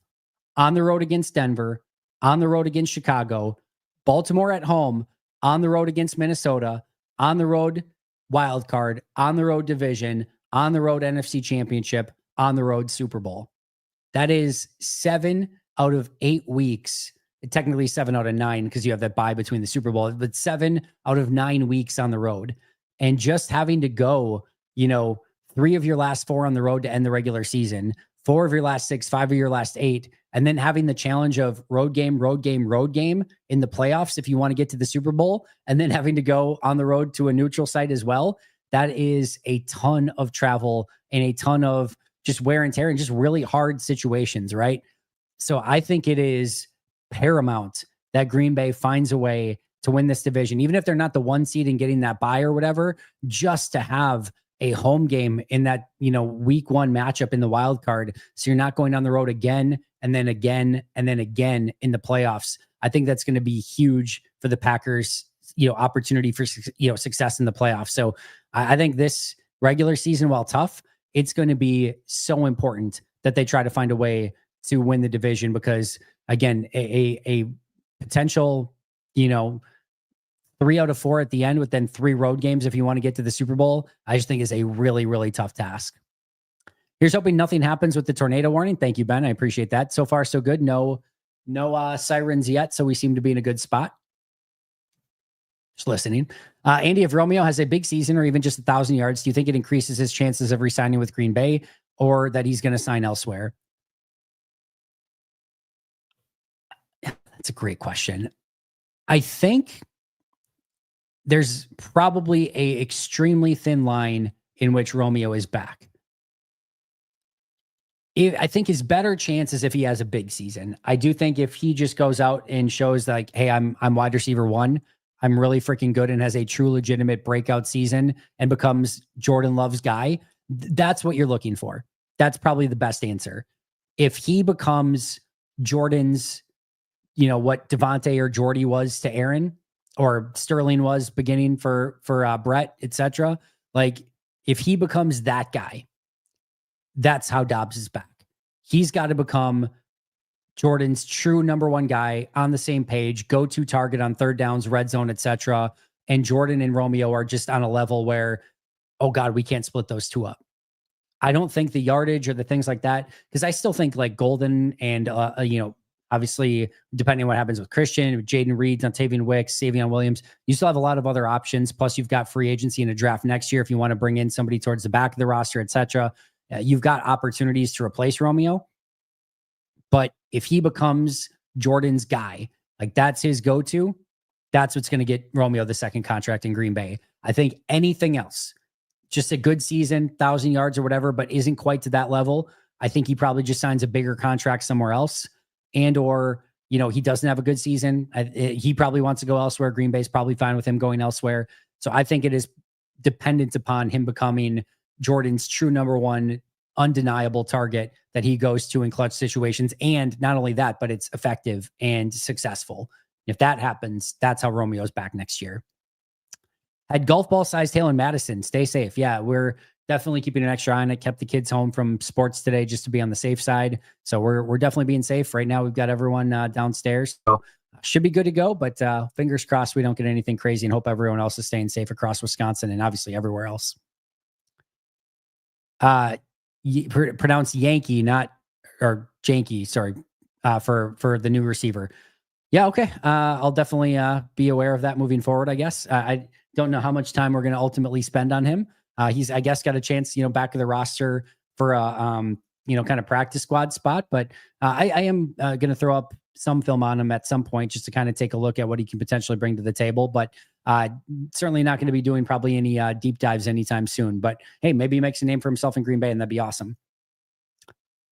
on the road against Denver, on the road against Chicago, Baltimore at home, on the road against Minnesota, on the road wild card, on the road division, on the road NFC championship, on the road Super Bowl. That is 7 out of 8 weeks, technically 7 out of 9 because you have that bye between the Super Bowl, but 7 out of 9 weeks on the road. And just having to go, 3 of your last 4 on the road to end the regular season, 4 of your last 6, 5 of your last 8, and then having the challenge of road game in the playoffs if you want to get to the Super Bowl, and then having to go on the road to a neutral site as well. That is a ton of travel and a ton of just wear and tear and just really hard situations, right? So I think it is paramount that Green Bay finds a way to win this division, even if they're not the 1 seed and getting that bye or whatever, just to have a home game in that, week 1 matchup in the wild card. So you're not going on the road again and then again and then again in the playoffs. I think that's going to be huge for the Packers, opportunity for, success in the playoffs. So I think this regular season, while tough, it's going to be so important that they try to find a way to win the division, because again, a potential, 3 out of 4 at the end with then 3 road games if you want to get to the Super Bowl, I just think is a really, really tough task. Here's hoping nothing happens with the tornado warning. Thank you, Ben. I appreciate that. So far, so good. No sirens yet, so we seem to be in a good spot. Just listening. Andy, if Romeo has a big season or even just 1,000 yards, do you think it increases his chances of re-signing with Green Bay, or that he's going to sign elsewhere? That's a great question. I think there's probably a extremely thin line in which Romeo is back. I think his better chances if he has a big season. I do think if he just goes out and shows like, hey, I'm wide receiver 1, I'm really freaking good, and has a true legitimate breakout season and becomes Jordan Love's guy, that's what you're looking for. That's probably the best answer. If he becomes Jordan's, what Devontae or Jordy was to Aaron, or Sterling was beginning for Brett, etc. Like, if he becomes that guy, that's how Dobbs is back. He's got to become Jordan's true number 1 guy, on the same page, go-to target on third downs, red zone, etc. And Jordan and Romeo are just on a level where, oh God, we can't split those 2 up. I don't think the yardage or the things like that, because I still think like Golden and, obviously, depending on what happens with Christian, with Jaden Reed, Dontavian Wicks, Savion Williams, you still have a lot of other options. Plus, you've got free agency and a draft next year if you want to bring in somebody towards the back of the roster, etc. You've got opportunities to replace Romeo. But if he becomes Jordan's guy, like that's his go-to, that's what's going to get Romeo the second contract in Green Bay. I think anything else, just a good season, 1,000 yards or whatever, but isn't quite to that level, I think he probably just signs a bigger contract somewhere else. And or, he doesn't have a good season. He probably wants to go elsewhere. Green Bay's probably fine with him going elsewhere. So I think it is dependent upon him becoming Jordan's true number 1 undeniable target that he goes to in clutch situations. And not only that, but it's effective and successful. If that happens, that's how Romeo's back next year. Had golf ball sized hail in Madison. Stay safe. Yeah, we're definitely keeping an extra eye on it. Kept the kids home from sports today just to be on the safe side. So we're definitely being safe. Right now, we've got everyone downstairs. So should be good to go, but fingers crossed we don't get anything crazy, and hope everyone else is staying safe across Wisconsin and obviously everywhere else. Pronounced Yankee, or Janky, sorry, for the new receiver. Yeah, okay. I'll definitely be aware of that moving forward, I guess. I don't know how much time we're going to ultimately spend on him. He's, I guess, got a chance, back of the roster for a, kind of practice squad spot. But I am going to throw up some film on him at some point just to kind of take a look at what he can potentially bring to the table. But certainly not going to be doing probably any deep dives anytime soon. But hey, maybe he makes a name for himself in Green Bay, and that'd be awesome.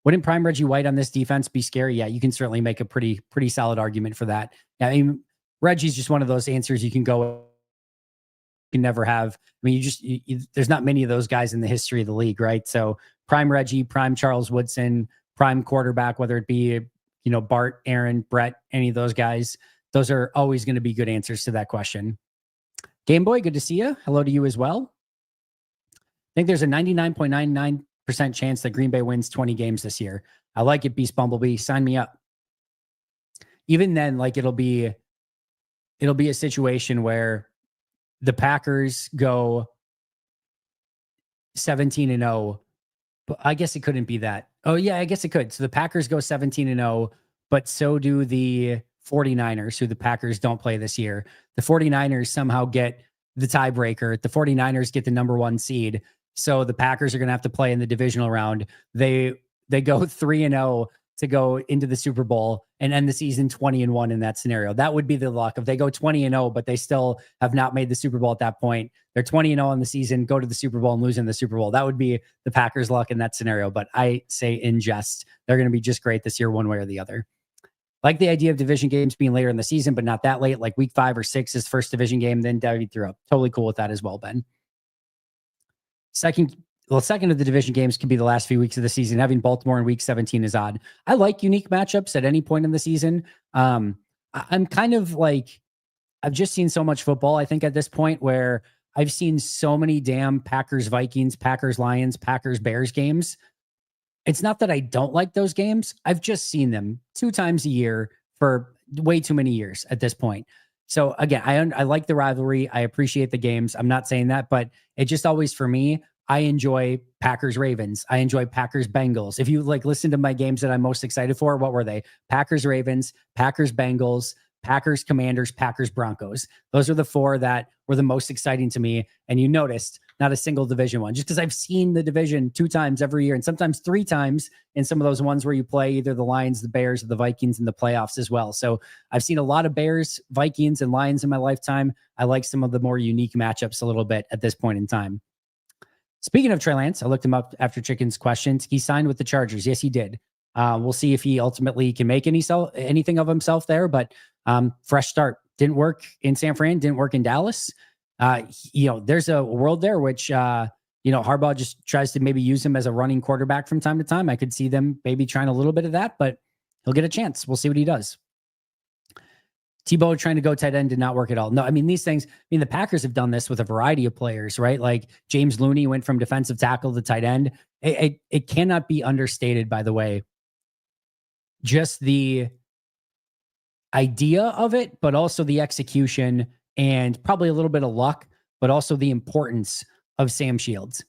Wouldn't prime Reggie White on this defense be scary? Yeah, you can certainly make a pretty solid argument for that. I mean, Reggie's just one of those answers you can go, can never have. I mean, there's not many of those guys in the history of the league, right? So prime Reggie, prime Charles Woodson, prime quarterback, whether it be, Bart, Aaron, Brett, any of those guys, those are always going to be good answers to that question. Game Boy, good to see you. Hello to you as well. I think there's a 99.99% chance that Green Bay wins 20 games this year. I like it, Beast Bumblebee. Sign me up. Even then, like it'll be a situation where the Packers go 17-0. But I guess it couldn't be that. Oh yeah, I guess it could. So the Packers go 17-0, but so do the 49ers, who the Packers don't play this year. The 49ers somehow get the tiebreaker. The 49ers get the number 1 seed. So the Packers are going to have to play in the divisional round. They go 3-0 to go into the Super Bowl and end the season 20-1 in that scenario. That would be the luck. If they go 20-0, but they still have not made the Super Bowl at that point, they're 20-0 in the season, go to the Super Bowl and lose in the Super Bowl. That would be the Packers' luck in that scenario. But I say in jest, they're going to be just great this year, one way or the other. Like the idea of division games being later in the season, but not that late, like week 5 or 6 is first division game, then diving through up. Totally cool with that as well, Ben. Second, well, second of the division games could be the last few weeks of the season. Having Baltimore in week 17 is odd. I like unique matchups at any point in the season. I'm kind of like, I've just seen so much football, I think, at this point where I've seen so many damn Packers, Vikings, Packers, Lions, Packers, Bears games. It's not that I don't like those games. I've just seen them 2 times a year for way too many years at this point. So again, I like the rivalry. I appreciate the games. I'm not saying that, but it just always, for me, I enjoy Packers Ravens. I enjoy Packers Bengals. If you like listen to my games that I'm most excited for, what were they? Packers Ravens, Packers Bengals, Packers Commanders, Packers Broncos. Those are the 4 that were the most exciting to me. And you noticed not a single division one, just because I've seen the division 2 times every year and sometimes 3 times in some of those ones where you play either the Lions, the Bears, or the Vikings in the playoffs as well. So I've seen a lot of Bears, Vikings, and Lions in my lifetime. I like some of the more unique matchups a little bit at this point in time. Speaking of Trey Lance, I looked him up after Chicken's questions. He signed with the Chargers. Yes, he did. We'll see if he ultimately can make anything of himself there, but fresh start. Didn't work in San Fran, didn't work in Dallas. There's a world there which, Harbaugh just tries to maybe use him as a running quarterback from time to time. I could see them maybe trying a little bit of that, but he'll get a chance. We'll see what he does. Tebow trying to go tight end did not work at all. No, I mean, these things, the Packers have done this with a variety of players, right? Like James Looney went from defensive tackle to tight end. It cannot be understated, by the way, just the idea of it, but also the execution and probably a little bit of luck, but also the importance of Sam Shields.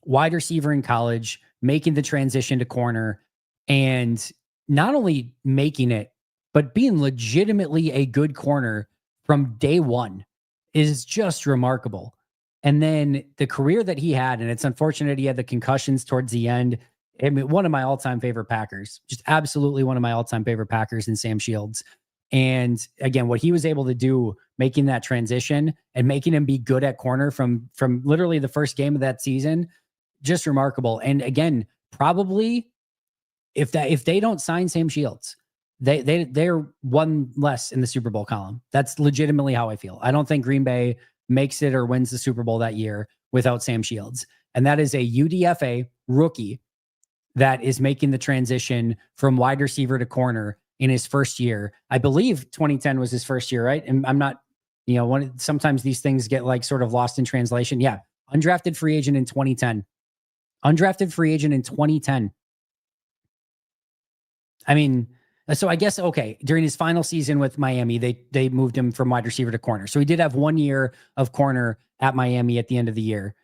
Wide receiver in college, making the transition to corner, and not only making it, but being legitimately a good corner from day one is just remarkable. And then the career that he had, and it's unfortunate he had the concussions towards the end. I mean, one of my all-time favorite Packers, just absolutely one of my all-time favorite Packers in Sam Shields. And again, what he was able to do, making that transition and making him be good at corner from literally the first game of that season, just remarkable. And again, probably if they don't sign Sam Shields, they're one less in the Super Bowl column. That's legitimately how I feel. I don't think Green Bay makes it or wins the Super Bowl that year without Sam Shields. And that is a UDFA rookie that is making the transition from wide receiver to corner in his first year. I believe 2010 was his first year, right? And I'm not, sometimes these things get like sort of lost in translation. Yeah. Undrafted free agent in 2010. Undrafted free agent in 2010. I mean, so I guess, okay, during his final season with Miami, they moved him from wide receiver to corner. So he did have 1 year of corner at Miami at the end of the year.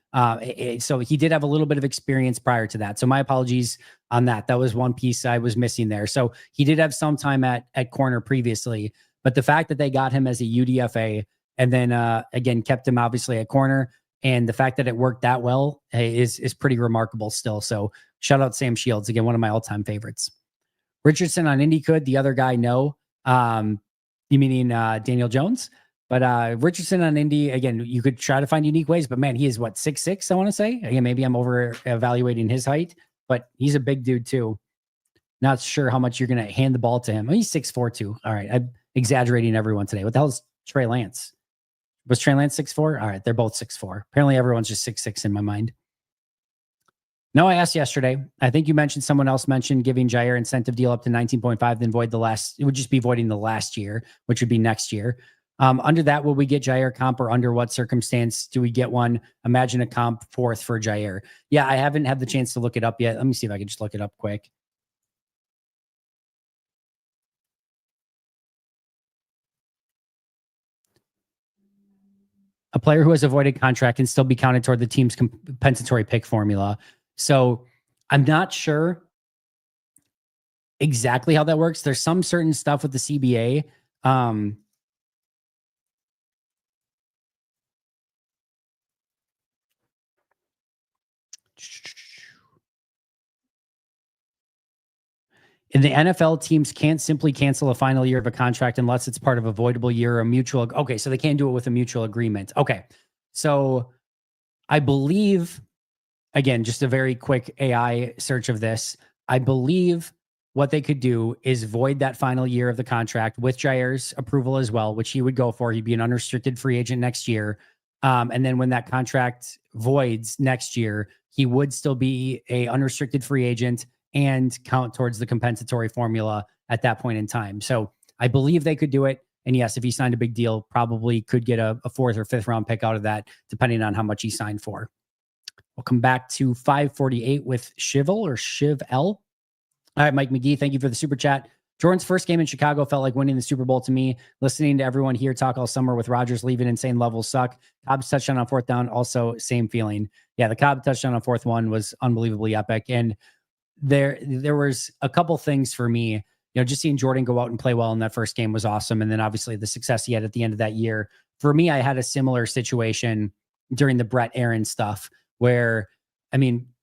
So he did have a little bit of experience prior to that. So my apologies on that. That was one piece I was missing there. So he did have some time at corner previously, but the fact that they got him as a UDFA and then again kept him obviously at corner, and the fact that it worked that well is pretty remarkable still. So shout out Sam Shields, again, one of my all-time favorites. Richardson on Indy could, the other guy no. You meaning Daniel Jones? But Richardson on Indy, again, you could try to find unique ways, but man, he is what, 6'6", I want to say? Again, maybe I'm over evaluating his height, but he's a big dude too. Not sure how much you're going to hand the ball to him. Oh, he's 6'4" too. All right. I'm exaggerating everyone today. What the hell is Trey Lance? Was Trey Lance 6'4"? All right. They're both 6'4". Apparently everyone's just 6'6" in my mind. No, I asked yesterday. I think you mentioned, someone else mentioned giving Jair incentive deal up to 19.5, then void the last. It would just be voiding the last year, which would be next year. Under that, will we get Jair comp, or under what circumstance do we get one? Imagine a comp fourth for Jair. Yeah, I haven't had the chance to look it up yet. Let me see if I can just look it up quick. A player who has avoided contract can still be counted toward the team's compensatory pick formula. So I'm not sure exactly how that works. There's some certain stuff with the CBA. In the NFL, teams can't simply cancel a final year of a contract unless it's part of a voidable year or a mutual. Okay, so they can't do it with a mutual agreement. Okay, so I believe, again, just a very quick AI search of this. I believe what they could do is void that final year of the contract with Jair's approval as well, which he would go for. He'd be an unrestricted free agent next year. And then when that contract voids next year, he would still be a unrestricted free agent and count towards the compensatory formula at that point in time. So I believe they could do it. And yes, if he signed a big deal, probably could get a fourth or fifth round pick out of that, depending on how much he signed for. We'll come back to 548 with Shiv L. All right, Mike McGee, thank you for the super chat. Jordan's first game in Chicago felt like winning the Super Bowl to me. Listening to everyone here talk all summer with Rodgers leaving, insane levels suck. Cobb's touchdown on fourth down, also same feeling. Yeah, the Cobb touchdown on fourth one was unbelievably epic. And there was a couple things for me. Just seeing Jordan go out and play well in that first game was awesome. And then obviously the success he had at the end of that year. For me, I had a similar situation during the Brett Aaron stuff where,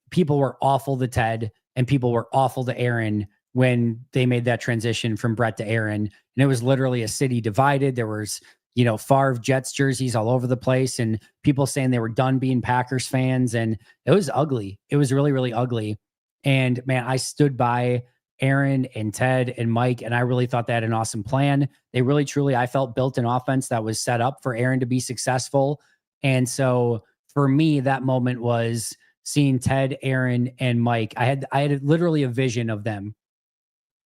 people were awful to Ted and people were awful to Aaron when they made that transition from Brett to Aaron. And it was literally a city divided. There was, Favre Jets jerseys all over the place and people saying they were done being Packers fans. And it was ugly. It was really, really ugly. And man, I stood by Aaron and Ted and Mike, and I really thought they had an awesome plan. They really, truly, I felt, built an offense that was set up for Aaron to be successful. And so for me, that moment was seeing Ted, Aaron, and Mike. I had literally a vision of them.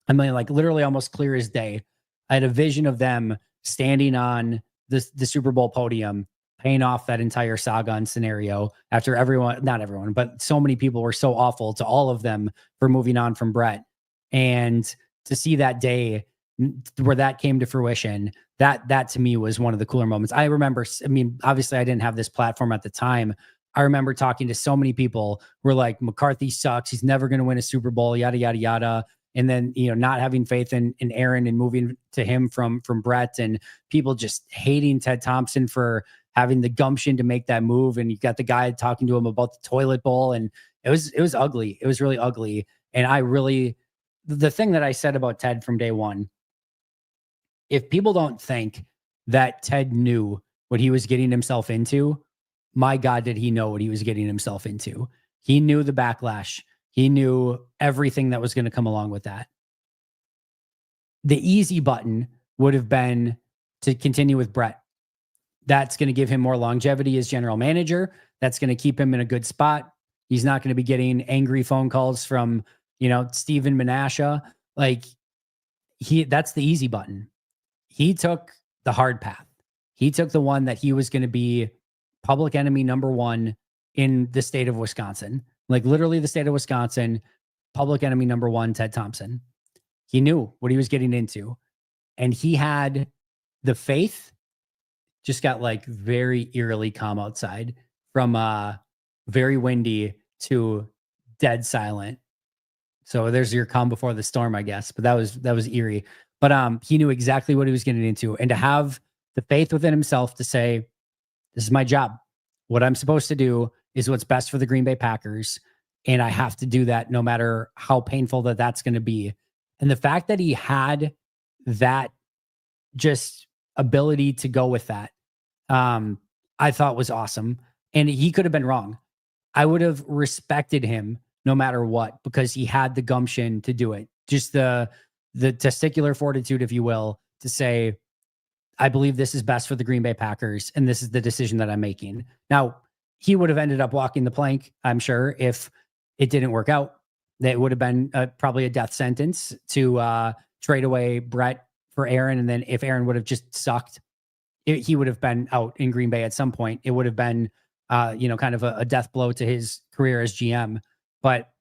Literally almost clear as day. I had a vision of them standing on the Super Bowl podium, paying off that entire saga and scenario after not everyone, but so many people were so awful to all of them for moving on from Brett. And to see that day where that came to fruition, that to me was one of the cooler moments. I remember, obviously I didn't have this platform at the time. I remember talking to so many people who were like, McCarthy sucks. He's never going to win a Super Bowl, yada, yada, yada. And then, not having faith in Aaron and moving to him from Brett, and people just hating Ted Thompson for having the gumption to make that move. And you got the guy talking to him about the toilet bowl. And it was ugly. It was really ugly. And the thing that I said about Ted from day one, if people don't think that Ted knew what he was getting himself into, my God, did he know what he was getting himself into? He knew the backlash. He knew everything that was going to come along with that. The easy button would have been to continue with Brett. That's going to give him more longevity as general manager. That's going to keep him in a good spot. He's not going to be getting angry phone calls from, Stephen Menasha. That's the easy button. He took the hard path. He took the one that he was going to be public enemy number one in the state of Wisconsin. Literally the state of Wisconsin, public enemy number one, Ted Thompson. He knew what he was getting into. And he had the faith. Just got very eerily calm outside, from very windy to dead silent. So there's your calm before the storm, I guess. But that was eerie. But he knew exactly what he was getting into. And to have the faith within himself to say, this is my job. What I'm supposed to do is what's best for the Green Bay Packers. And I have to do that no matter how painful that's going to be. And the fact that he had that just ability to go with that, I thought was awesome. And he could have been wrong. I would have respected him no matter what, because he had the gumption to do it. Just the testicular fortitude, if you will, to say, I believe this is best for the Green Bay Packers, and this is the decision that I'm making. Now, he would have ended up walking the plank, I'm sure, if it didn't work out. It would have been probably a death sentence to trade away Brett for Aaron. And then if Aaron would have just sucked, he would have been out in Green Bay at some point. It would have been, kind of a death blow to his career as GM. But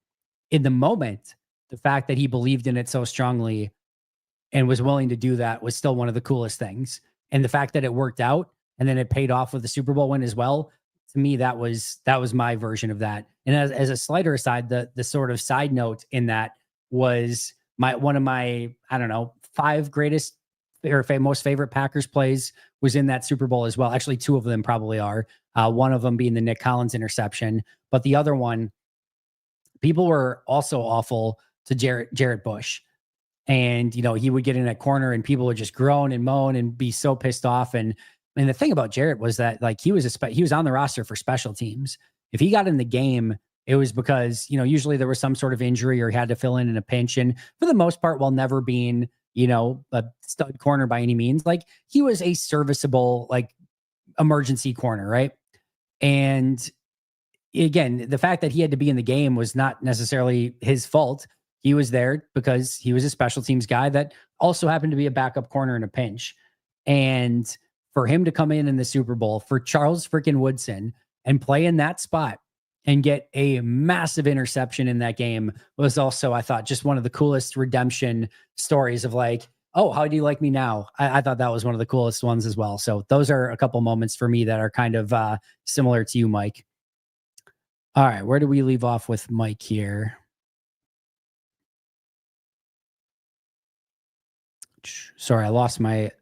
in the moment, the fact that he believed in it so strongly and was willing to do that was still one of the coolest things. And the fact that it worked out and then it paid off with the Super Bowl win as well, to me, that was my version of that. And as a slighter aside, the sort of side note in that was one of my, 5 greatest or most favorite Packers plays was in that Super Bowl as well. Actually, 2 of them probably are. One of them being the Nick Collins interception, but the other one, people were also awful to Jarrett Bush. And, he would get in that corner and people would just groan and moan and be so pissed off. And the thing about Jarrett was that he was on the roster for special teams. If he got in the game it was because, usually there was some sort of injury or he had to fill in a pinch. And for the most part, while never being, a stud corner by any means, like he was a serviceable, like emergency corner, right? And again, the fact that he had to be in the game was not necessarily his fault. He was there because he was a special teams guy that also happened to be a backup corner in a pinch. And for him to come in the Super Bowl, for Charles freaking Woodson and play in that spot and get a massive interception in that game was also, I thought, just one of the coolest redemption stories of like, oh, how do you like me now? I thought that was one of the coolest ones as well. So those are a couple moments for me that are kind of similar to you, Mike. All right, where do we leave off with Mike here? Sorry, I lost my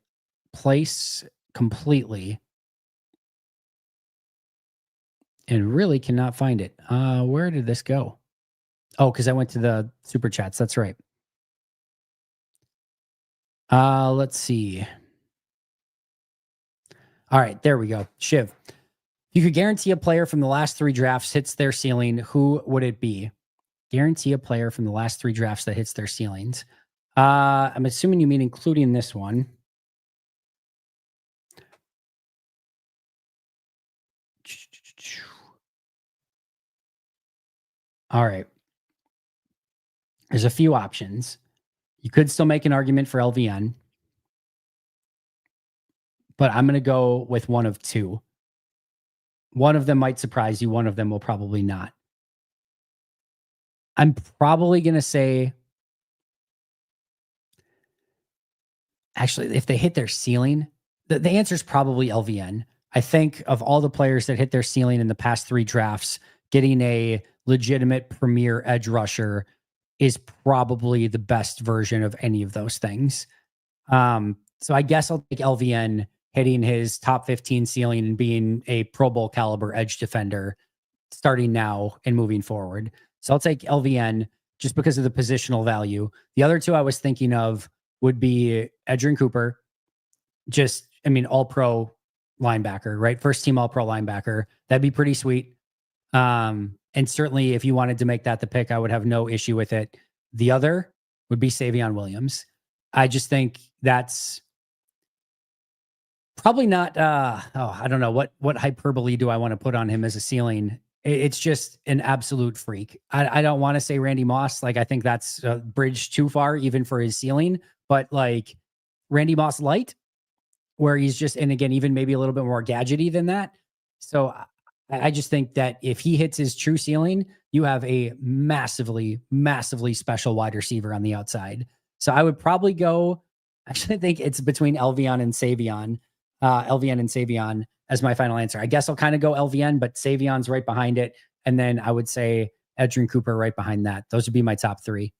place completely and really cannot find it. Where did this go? Oh, because I went to the super chats. That's right. Let's see. All right, there we go. Shiv. You could guarantee a player from the last 3 drafts hits their ceiling. Who would it be? Guarantee a player from the last 3 drafts that hits their ceilings. I'm assuming you mean including this one. All right. There's a few options. You could still make an argument for LVN, but I'm going to go with one of 2. One of them might surprise you. One of them will probably not. I'm probably going to say, actually, if they hit their ceiling, the answer is probably LVN. I think of all the players that hit their ceiling in the past 3 drafts, getting a legitimate premier edge rusher is probably the best version of any of those things. So I guess I'll take LVN hitting his top 15 ceiling and being a Pro Bowl caliber edge defender starting now and moving forward. So I'll take LVN just because of the positional value. The other 2 I was thinking of would be Edgerrin Cooper, all pro linebacker, right? First team all pro linebacker. That'd be pretty sweet. And certainly if you wanted to make that the pick, I would have no issue with it. The other would be Savion Williams. I just think that's probably not, I don't know what hyperbole do I want to put on him as a ceiling. It's just an absolute freak. I don't want to say Randy Moss. Like, I think that's a bridge too far, even for his ceiling, but like Randy Moss light, where he's just, and again, even maybe a little bit more gadgety than that. So I just think that if he hits his true ceiling, you have a massively, massively special wide receiver on the outside. So I would probably go, actually, I think it's between LVN and Savion as my final answer. I guess I'll kind of go LVN, but Savion's right behind it. And then I would say Edgerrin Cooper right behind that. Those would be my top 3.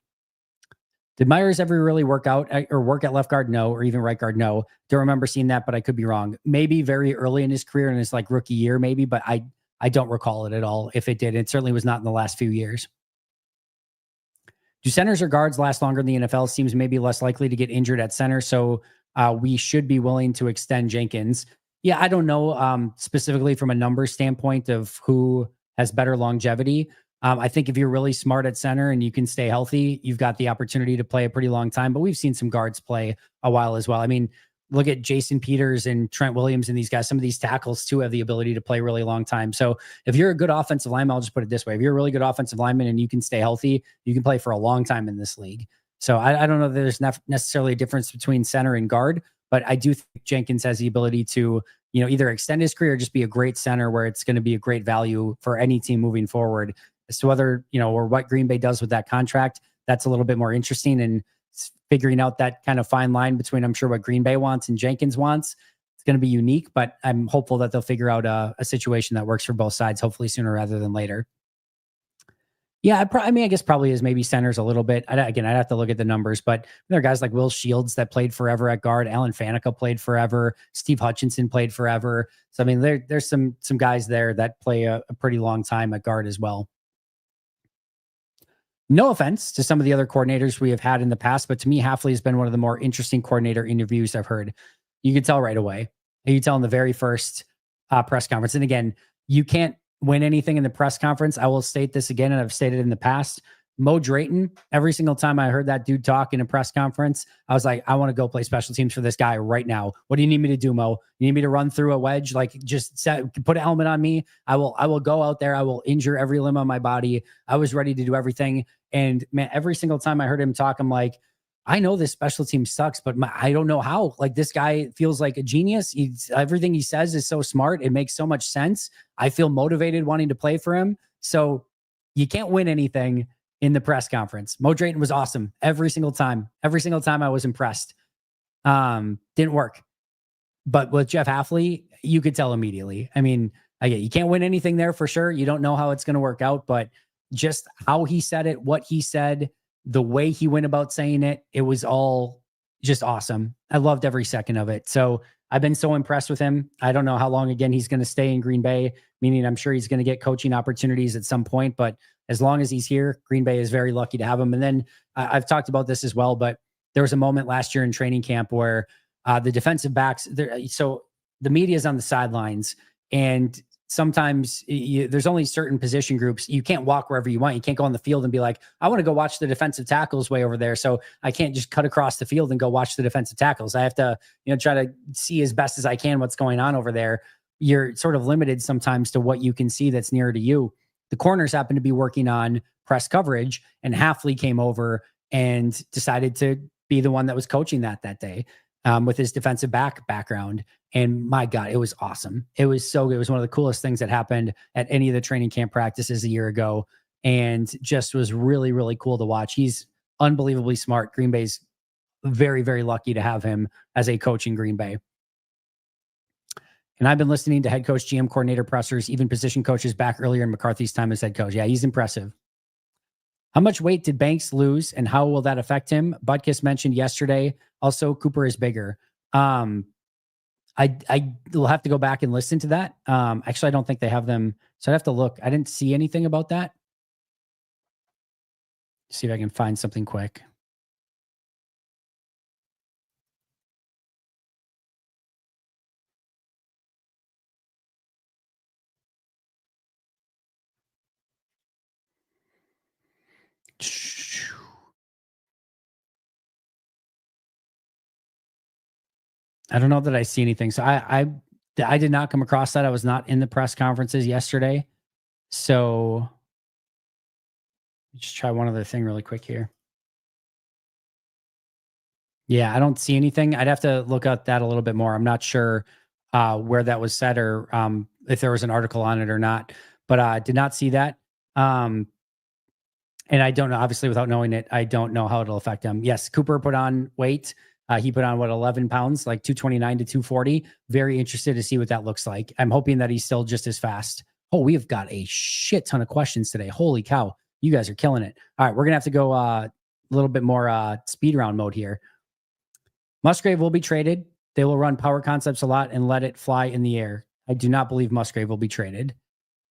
Did Myers ever really work out or work at left guard? No. Or even right guard? No. Don't remember seeing that, but I could be wrong. Maybe very early in his career, in his like rookie year, maybe, but I don't recall it at all. If it did, it certainly was not in the last few years. Do centers or guards last longer in the NFL? Seems maybe less likely to get injured at center. So we should be willing to extend Jenkins. Yeah, I don't know specifically from a numbers standpoint of who has better longevity. I think if you're really smart at center and you can stay healthy, you've got the opportunity to play a pretty long time. But we've seen some guards play a while as well. I mean, look at Jason Peters and Trent Williams and these guys. Some of these tackles too have the ability to play really long time. So if you're a good offensive lineman, I'll just put it this way. If you're a really good offensive lineman and you can stay healthy, you can play for a long time in this league. So I don't know that there's necessarily a difference between center and guard, but I do think Jenkins has the ability to, either extend his career or just be a great center where it's going to be a great value for any team moving forward. As to whether, or what Green Bay does with that contract, that's a little bit more interesting, and figuring out that kind of fine line between, I'm sure, what Green Bay wants and Jenkins wants. It's going to be unique, but I'm hopeful that they'll figure out a situation that works for both sides, hopefully sooner rather than later. Yeah, I guess probably is maybe centers a little bit. I'd have to look at the numbers, but there are guys like Will Shields that played forever at guard. Alan Faneca played forever. Steve Hutchinson played forever. So, I mean, there's some guys there that play a pretty long time at guard as well. No offense to some of the other coordinators we have had in the past, but to me, Hafley has been one of the more interesting coordinator interviews I've heard. You could tell right away. You could tell in the very first press conference. And again, you can't win anything in the press conference, I will state this again, and I've stated in the past. Mo Drayton, every single time I heard that dude talk in a press conference, I was like, I want to go play special teams for this guy right now. What do you need me to do, Mo? You need me to run through a wedge? Like, just put a helmet on me. I will go out there. I will injure every limb on my body. I was ready to do everything. And man, every single time I heard him talk, I'm like, I know this special team sucks, but I don't know how. Like, this guy feels like a genius. Everything he says is so smart. It makes so much sense. I feel motivated wanting to play for him. So you can't win anything in the press conference. Mo Drayton was awesome every single time. Every single time I was impressed. Didn't work. But with Jeff Hafley, you could tell immediately. I mean, you can't win anything there for sure. You don't know how it's going to work out, but just how he said it, what he said, the way he went about saying it, it was all just awesome. I loved every second of it. So I've been so impressed with him. I don't know how long, again, he's going to stay in Green Bay, meaning I'm sure he's going to get coaching opportunities at some point, but as long as he's here, Green Bay is very lucky to have him. And then I've talked about this as well, but there was a moment last year in training camp where the defensive backs, so the media is on the sidelines, and sometimes there's only certain position groups. You can't walk wherever you want. You can't go on the field and be like, I want to go watch the defensive tackles way over there. So I can't just cut across the field and go watch the defensive tackles. I have to, try to see as best as I can what's going on over there. You're sort of limited sometimes to what you can see that's nearer to you. The corners happen to be working on press coverage, and Hafley came over and decided to be the one that was coaching that day. With his defensive background. And my God, it was awesome. It was so good. It was one of the coolest things that happened at any of the training camp practices a year ago. And just was really, really cool to watch. He's unbelievably smart. Green Bay's very, very lucky to have him as a coach in Green Bay. And I've been listening to head coach, GM, coordinator pressers, even position coaches back earlier in McCarthy's time as head coach. Yeah, he's impressive. How much weight did Banks lose, and how will that affect him? Butkus mentioned yesterday. Also, Cooper is bigger. I will have to go back and listen to that. Actually, I don't think they have them, so I'd have to look. I didn't see anything about that. See if I can find something quick. I don't know that I see anything. So I did not come across that. I was not in the press conferences yesterday. So just try one other thing really quick here. Yeah, I don't see anything. I'd have to look at that a little bit more. I'm not sure where that was said, or if there was an article on it or not, but I did not see that. And I don't know, obviously, without knowing it, I don't know how it'll affect him. Yes, Cooper put on weight. He put on 11 pounds, like 229 to 240. Very interested to see what that looks like. I'm hoping that he's still just as fast. Oh, we have got a shit ton of questions today. Holy cow. You guys are killing it. All right. We're going to have to go a little bit more speed round mode here. Musgrave will be traded. They will run power concepts a lot and let it fly in the air. I do not believe Musgrave will be traded.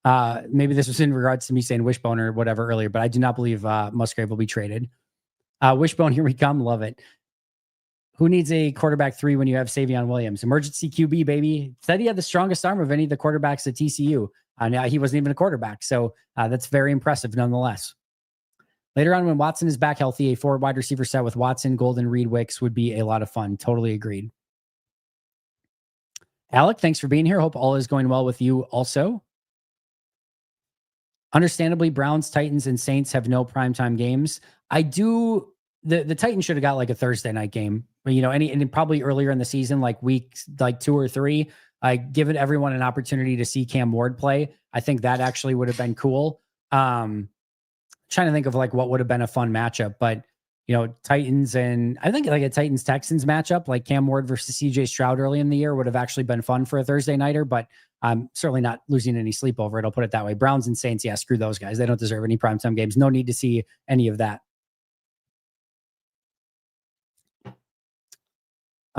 Maybe this was in regards to me saying Wishbone or whatever earlier, but I do not believe Musgrave will be traded. Wishbone, here we come. Love it. Who needs a quarterback 3 when you have Savion Williams? Emergency QB, baby. Said he had the strongest arm of any of the quarterbacks at TCU. Now he wasn't even a quarterback. So that's very impressive nonetheless. Later on, when Watson is back healthy, a 4 wide receiver set with Watson, Golden, Reed, Wicks would be a lot of fun. Totally agreed. Alec, thanks for being here. Hope all is going well with you also. Understandably, Browns, Titans, and Saints have no primetime games. I do. The Titans should have got like a Thursday night game, and probably earlier in the season, like weeks, like 2 or 3, given everyone an opportunity to see Cam Ward play. I think that actually would have been cool. Trying to think of like what would have been a fun matchup, but Titans, and I think like a Titans Texans matchup, like Cam Ward versus CJ Stroud early in the year would have actually been fun for a Thursday nighter, but I'm certainly not losing any sleep over it. I'll put it that way. Browns and Saints. Yeah, screw those guys. They don't deserve any primetime games. No need to see any of that.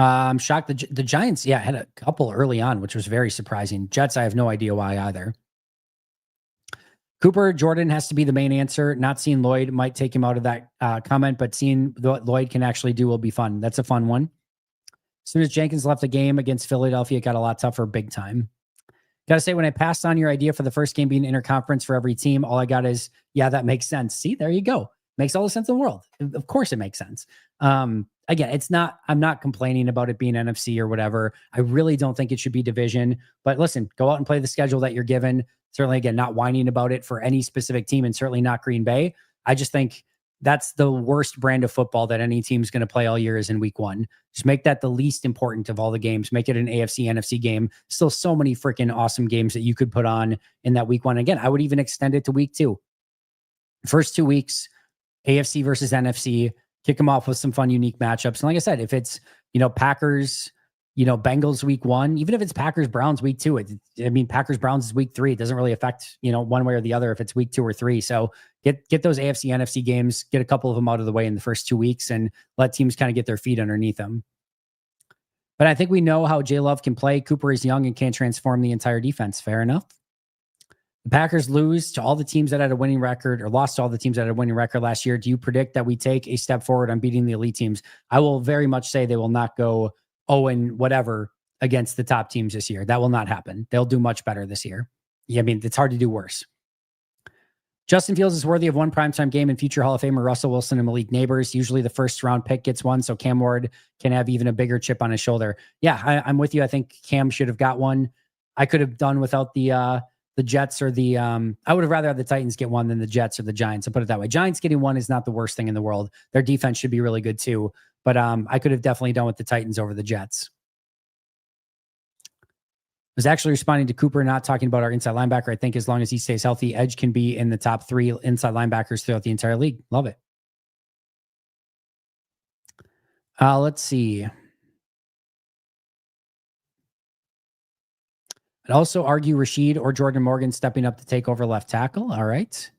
I'm shocked. The Giants, had a couple early on, which was very surprising. Jets, I have no idea why either. Cooper Jordan has to be the main answer. Not seeing Lloyd might take him out of that comment, but seeing what Lloyd can actually do will be fun. That's a fun one. As soon as Jenkins left the game against Philadelphia, it got a lot tougher big time. Gotta say, when I passed on your idea for the first game being interconference for every team, all I got is, yeah, that makes sense. See, there you go. Makes all the sense in the world. Of course it makes sense. Again, I'm not complaining about it being NFC or whatever. I really don't think it should be division. But listen, go out and play the schedule that you're given. Certainly, again, not whining about it for any specific team, and certainly not Green Bay. I just think that's the worst brand of football that any team's going to play all year is in week one. Just make that the least important of all the games. Make it an AFC, NFC game. Still so many freaking awesome games that you could put on in that week one. Again, I would even extend it to week two. First 2 weeks, AFC versus NFC, kick them off with some fun, unique matchups. And like I said, if it's, Packers, Bengals week one, even if it's Packers Browns week two, Packers Browns is week three. It doesn't really affect, one way or the other if it's week 2 or 3. So get those AFC, NFC games, get a couple of them out of the way in the first 2 weeks and let teams kind of get their feet underneath them. But I think we know how J Love can play. Cooper is young and can't transform the entire defense. Fair enough. The Packers lose to all the teams that had a winning record or lost to all the teams that had a winning record last year. Do you predict that we take a step forward on beating the elite teams? I will very much say they will not go 0 whatever against the top teams this year. That will not happen. They'll do much better this year. Yeah, it's hard to do worse. Justin Fields is worthy of one primetime game, and future Hall of Famer Russell Wilson and Malik Neighbors. Usually the first round pick gets one, so Cam Ward can have even a bigger chip on his shoulder. Yeah, I'm with you. I think Cam should have got one. I could have done without the Jets or the I would have rather had the Titans get one than the Jets or the Giants. I'll put it that way. Giants getting one is not the worst thing in the world. Their defense should be really good too. But I could have definitely done with the Titans over the Jets. I was actually responding to Cooper, not talking about our inside linebacker. I think as long as he stays healthy, Edge can be in the top 3 inside linebackers throughout the entire league. Love it. Let's see. I'd also argue Rashid or Jordan Morgan stepping up to take over left tackle. All right.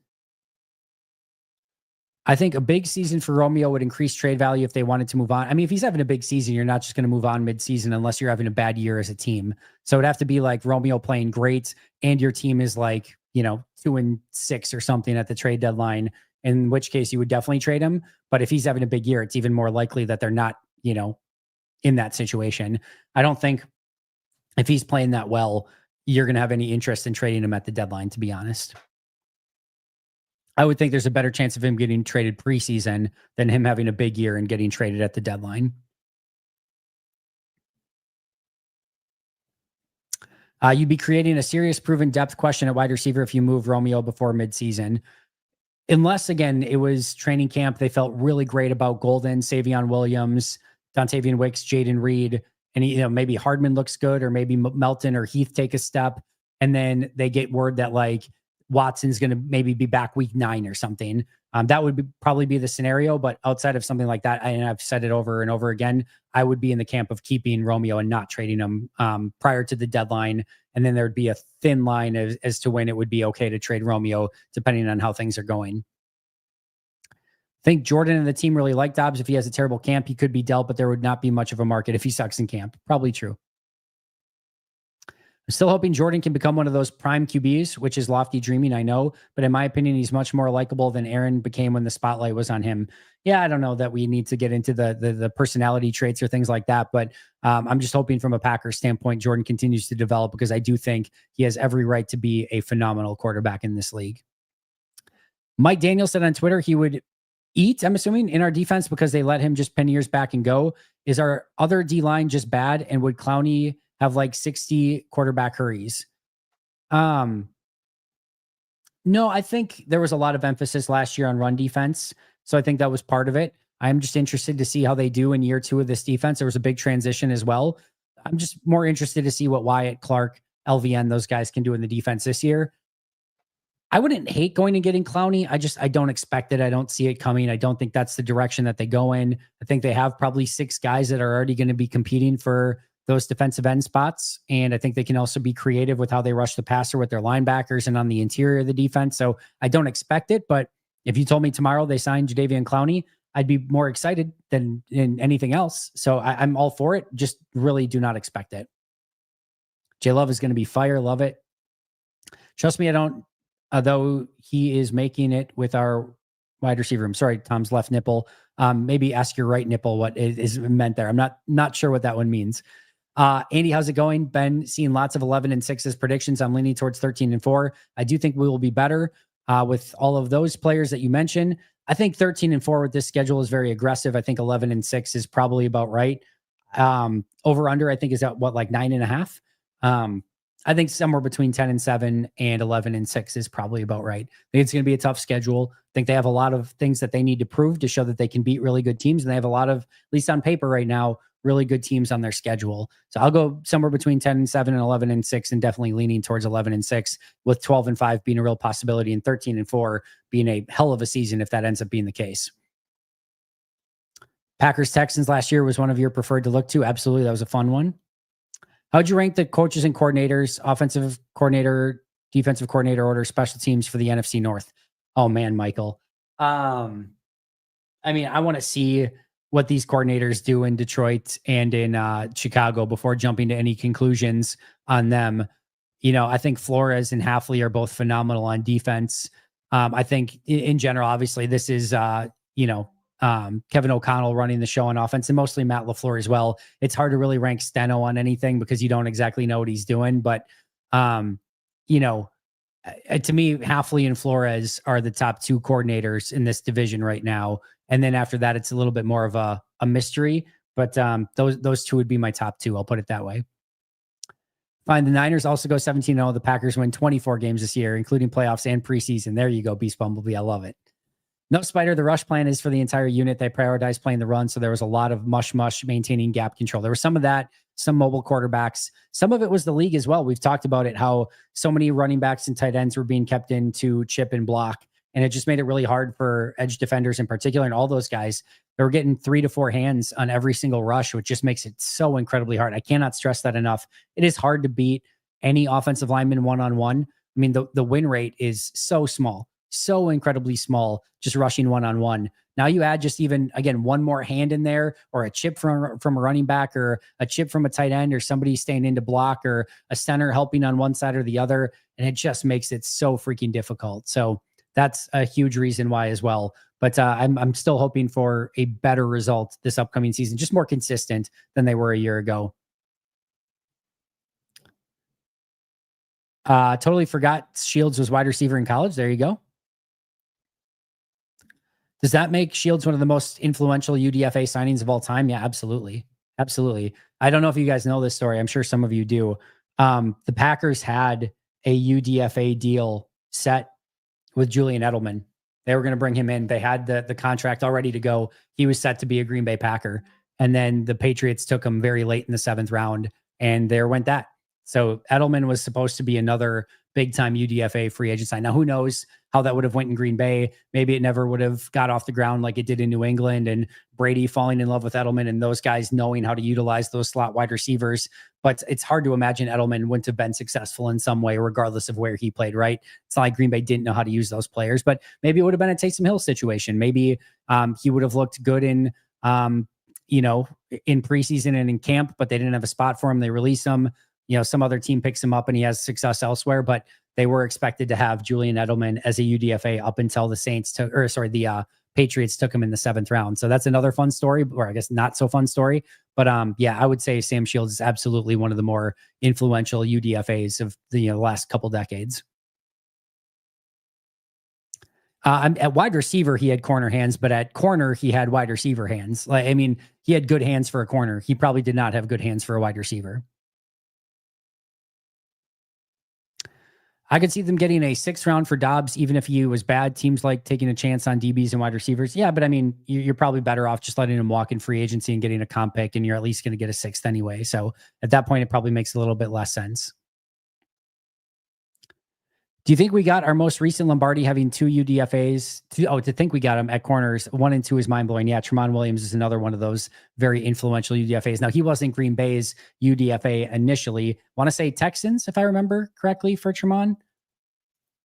I think a big season for Romeo would increase trade value if they wanted to move on. If he's having a big season, you're not just going to move on mid-season unless you're having a bad year as a team. So it'd have to be like Romeo playing great and your team is like, 2-6 or something at the trade deadline, in which case you would definitely trade him. But if he's having a big year, it's even more likely that they're not, in that situation. I don't think if he's playing that well, you're going to have any interest in trading him at the deadline, to be honest. I would think there's a better chance of him getting traded preseason than him having a big year and getting traded at the deadline. You'd be creating a serious proven depth question at wide receiver if you move Romeo before midseason. Unless, again, it was training camp. They felt really great about Golden, Savion Williams, Dontavian Wicks, Jaden Reed, and maybe Hardman looks good, or maybe Melton or Heath take a step, and then they get word that like Watson's going to maybe be back week 9 or something. That would probably be the scenario. But outside of something like that, and I've said it over and over again, I would be in the camp of keeping Romeo and not trading him prior to the deadline. And then there'd be a thin line as to when it would be okay to trade Romeo, depending on how things are going. I think Jordan and the team really like Dobbs. If he has a terrible camp, he could be dealt, but there would not be much of a market if he sucks in camp. Probably true. I'm still hoping Jordan can become one of those prime QBs, which is lofty dreaming, I know. But in my opinion, he's much more likable than Aaron became when the spotlight was on him. Yeah, I don't know that we need to get into the personality traits or things like that. But I'm just hoping from a Packers standpoint, Jordan continues to develop, because I do think he has every right to be a phenomenal quarterback in this league. Mike Daniel said on Twitter he would eat, I'm assuming, in our defense because they let him just pen years back and go. Is our other D-line just bad? And would Clowney have like 60 quarterback hurries? No, I think there was a lot of emphasis last year on run defense. So I think that was part of it. I'm just interested to see how they do in year 2 of this defense. There was a big transition as well. I'm just more interested to see what Wyatt, Clark, LVN, those guys can do in the defense this year. I wouldn't hate going and getting Clowney. I don't expect it. I don't see it coming. I don't think that's the direction that they go in. I think they have probably 6 guys that are already going to be competing for those defensive end spots. And I think they can also be creative with how they rush the passer with their linebackers and on the interior of the defense. So I don't expect it. But if you told me tomorrow they signed Jadeveon Clowney, I'd be more excited than in anything else. So I'm all for it. Just really do not expect it. J Love is going to be fire. Love it. Trust me, I don't. Although he is making it with our wide receiver. I'm sorry, Tom's left nipple. Maybe ask your right nipple what is meant there. I'm not sure what that one means. Andy, how's it going? Been seeing lots of 11-6 as predictions. I'm leaning towards 13-4. I do think we will be better with all of those players that you mentioned. I think 13-4 with this schedule is very aggressive. I think 11-6 is probably about right. Over under, I think is at what, like 9.5. I think somewhere between 10-7 and 11-6 is probably about right. I think it's going to be a tough schedule. I think they have a lot of things that they need to prove to show that they can beat really good teams. And they have a lot of, at least on paper right now, really good teams on their schedule. So I'll go somewhere between 10-7 and 11-6, and definitely leaning towards 11-6, with 12-5 being a real possibility and 13-4 being a hell of a season if that ends up being the case. Packers Texans last year was one of your preferred to look to. Absolutely. That was a fun one. How'd you rank the coaches and coordinators, offensive coordinator, defensive coordinator order, special teams for the NFC North? Oh man, Michael. I mean, I want to see what these coordinators do in Detroit and in Chicago before jumping to any conclusions on them. You know, I think Flores and Halfley are both phenomenal on defense. I think in general, obviously, this is, Kevin O'Connell running the show on offense, and mostly Matt LaFleur as well. It's hard to really rank Steno on anything because you don't exactly know what he's doing. But, to me, Halfley and Flores are the top two coordinators in this division right now. And then after that, it's a little bit more of a mystery. But those two would be my top two. I'll put it that way. Fine. The Niners also go 17-0. The Packers win 24 games this year, including playoffs and preseason. There you go, Beast Bumblebee. I love it. No Spider, the rush plan is for the entire unit. They prioritize playing the run, so there was a lot of mush maintaining gap control. There was some of that, some mobile quarterbacks. Some of it was the league as well. We've talked about it, how so many running backs and tight ends were being kept in to chip and block, and it just made it really hard for edge defenders in particular, and all those guys. They were getting 3 to 4 hands on every single rush, which just makes it so incredibly hard. I cannot stress that enough. It is hard to beat any offensive lineman one-on-one. I mean, the win rate is so small, so incredibly small, just rushing one-on-one. Now you add just even, again, one more hand in there, or a chip from a running back, or a chip from a tight end, or somebody staying in to block, or a center helping on one side or the other. And it just makes it so freaking difficult. So that's a huge reason why as well. But I'm still hoping for a better result this upcoming season, just more consistent than they were a year ago. Totally forgot Shields was wide receiver in college. There you go. Does that make Shields one of the most influential UDFA signings of all time? Yeah, absolutely. Absolutely. I don't know if you guys know this story. I'm sure some of you do. The Packers had a UDFA deal set with Julian Edelman. They were going to bring him in. They had the contract all ready to go. He was set to be a Green Bay Packer. And then the Patriots took him very late in the 7th round, and there went that. So Edelman was supposed to be another big-time UDFA free agent sign. Now, who knows how that would have went in Green Bay? Maybe it never would have got off the ground like it did in New England, and Brady falling in love with Edelman and those guys knowing how to utilize those slot wide receivers. But it's hard to imagine Edelman wouldn't have been successful in some way, regardless of where he played, right? It's not like Green Bay didn't know how to use those players, but maybe it would have been a Taysom Hill situation. Maybe he would have looked good in preseason and in camp, but they didn't have a spot for him. They release him. Some other team picks him up and he has success elsewhere, but they were expected to have Julian Edelman as a UDFA up until the Patriots took him in the 7th round. So that's another fun story, or I guess not so fun story. But I would say Sam Shields is absolutely one of the more influential UDFAs of the last couple decades. At wide receiver, he had corner hands, but at corner, he had wide receiver hands. He had good hands for a corner. He probably did not have good hands for a wide receiver. I could see them getting a 6th round for Dobbs, even if he was bad. Teams like taking a chance on DBs and wide receivers. Yeah, but you're probably better off just letting him walk in free agency and getting a comp pick, and you're at least going to get a 6th anyway. So at that point, it probably makes a little bit less sense. Do you think we got our most recent Lombardi having 2 UDFAs? To think we got him at corners 1 and 2 is mind blowing. Yeah, Tramon Williams is another one of those very influential UDFAs. Now, he wasn't Green Bay's UDFA initially. Want to say Texans, if I remember correctly, for Tramon.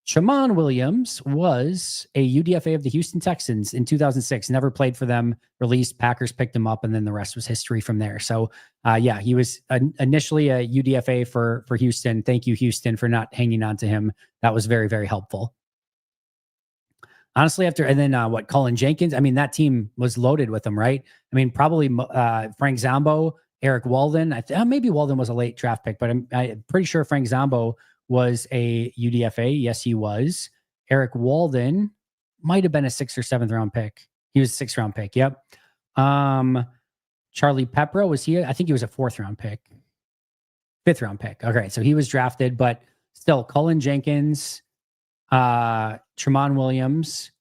Tramon Williams was a UDFA of the Houston Texans in 2006. Never played for them. Released. Packers picked him up, and then the rest was history from there. So, he was initially a UDFA for Houston. Thank you, Houston, for not hanging on to him. That was very, very helpful. Honestly, Cullen Jenkins? That team was loaded with them, right? Probably Frank Zombo Eric Walden. Maybe Walden was a late draft pick, but I'm pretty sure Frank Zombo was a UDFA. Yes, he was. Eric Walden might have been a 6th or 7th round pick. He was a 6th round pick. Yep. Charlie Pepro, was he? I think he was a 4th round pick. 5th round pick. Okay, so he was drafted, but still, Cullen Jenkins, Tremont Williams,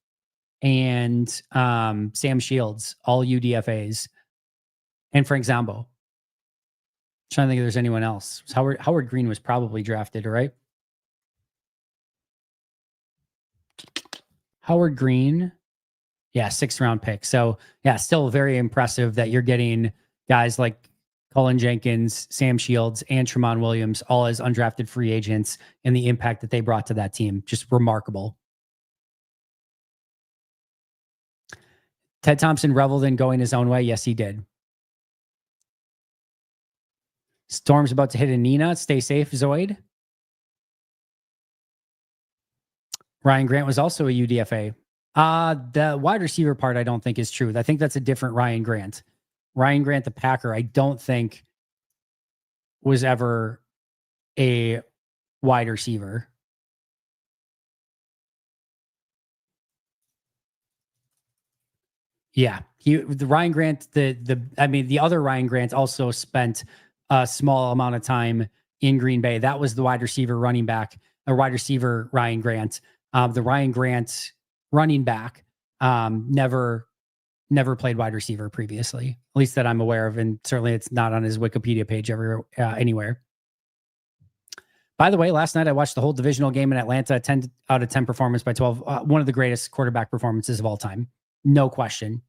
and Sam Shields, all UDFAs, and Frank Zombo. Trying to think if there's anyone else. Howard Green was probably drafted, right? Howard Green, yeah, 6th round pick. So yeah, still very impressive that you're getting guys like Cullen Jenkins, Sam Shields, and Tremont Williams all as undrafted free agents, and the impact that they brought to that team. Just remarkable. Ted Thompson reveled in going his own way. Yes, he did. Storm's about to hit a Nina. Stay safe, Zoid. Ryan Grant was also a UDFA. The wide receiver part, I don't think is true. I think that's a different Ryan Grant. Ryan Grant, the Packer, I don't think was ever a wide receiver. Yeah, the Ryan Grant, the other Ryan Grant also spent a small amount of time in Green Bay. That was the wide receiver running back, or wide receiver Ryan Grant. The Ryan Grant running back never played wide receiver previously, at least that I'm aware of, and certainly it's not on his Wikipedia page anywhere. By the way, last night I watched the whole divisional game in Atlanta, 10 out of 10 performance by 12. One of the greatest quarterback performances of all time. No question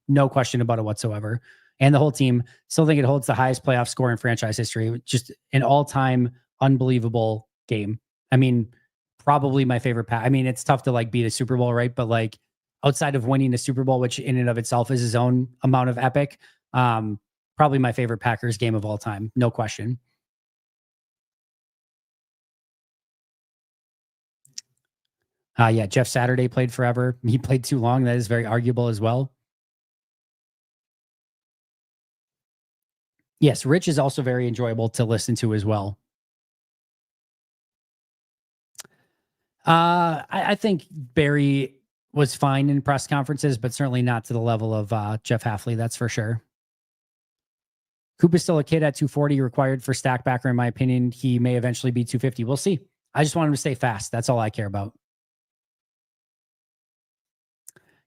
about it whatsoever. And the whole team, still think it holds the highest playoff score in franchise history. Just an all-time unbelievable game. I mean, probably my favorite. I mean, it's tough to like beat a Super Bowl, right? But like outside of winning a Super Bowl, which in and of itself is his own amount of epic, probably my favorite Packers game of all time. No question. Yeah, Jeff Saturday played forever. He played too long. That is very arguable as well. Yes, Rich is also very enjoyable to listen to as well. I think Barry was fine in press conferences, but certainly not to the level of Jeff Hafley, that's for sure. Coop is still a kid at 240, required for stackbacker, in my opinion. He may eventually be 250. We'll see. I just want him to stay fast. That's all I care about.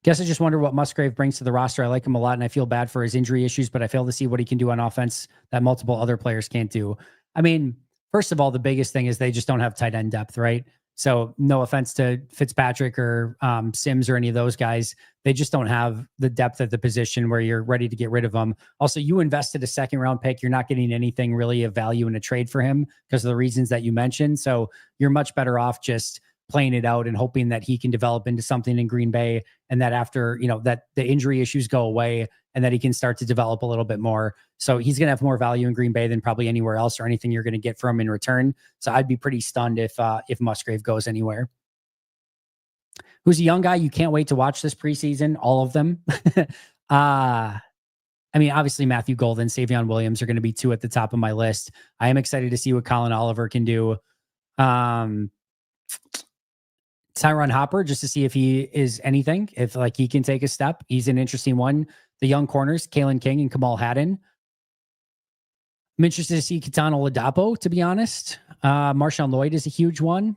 Guess I just wonder what Musgrave brings to the roster. I like him a lot, and I feel bad for his injury issues, but I fail to see what he can do on offense that multiple other players can't do. I mean, first of all, the biggest thing is they just don't have tight end depth, right? So no offense to Fitzpatrick or Sims or any of those guys. They just don't have the depth at the position where you're ready to get rid of them. Also, you invested a 2nd round pick. You're not getting anything really of value in a trade for him because of the reasons that you mentioned. So you're much better off just playing it out and hoping that he can develop into something in Green Bay, and that after, that the injury issues go away and that he can start to develop a little bit more. So he's going to have more value in Green Bay than probably anywhere else or anything you're going to get from him in return. So I'd be pretty stunned if Musgrave goes anywhere. Who's a young guy you can't wait to watch this preseason? All of them. I mean, obviously Matthew Golden, Savion Williams are going to be 2 at the top of my list. I am excited to see what Colin Oliver can do. Tyron Hopper, just to see if he is anything, if like he can take a step. He's an interesting one. The young corners, Kalen King and Kamal Haddon. I'm interested to see Kitano Ladapo, to be honest. Marshawn Lloyd is a huge one.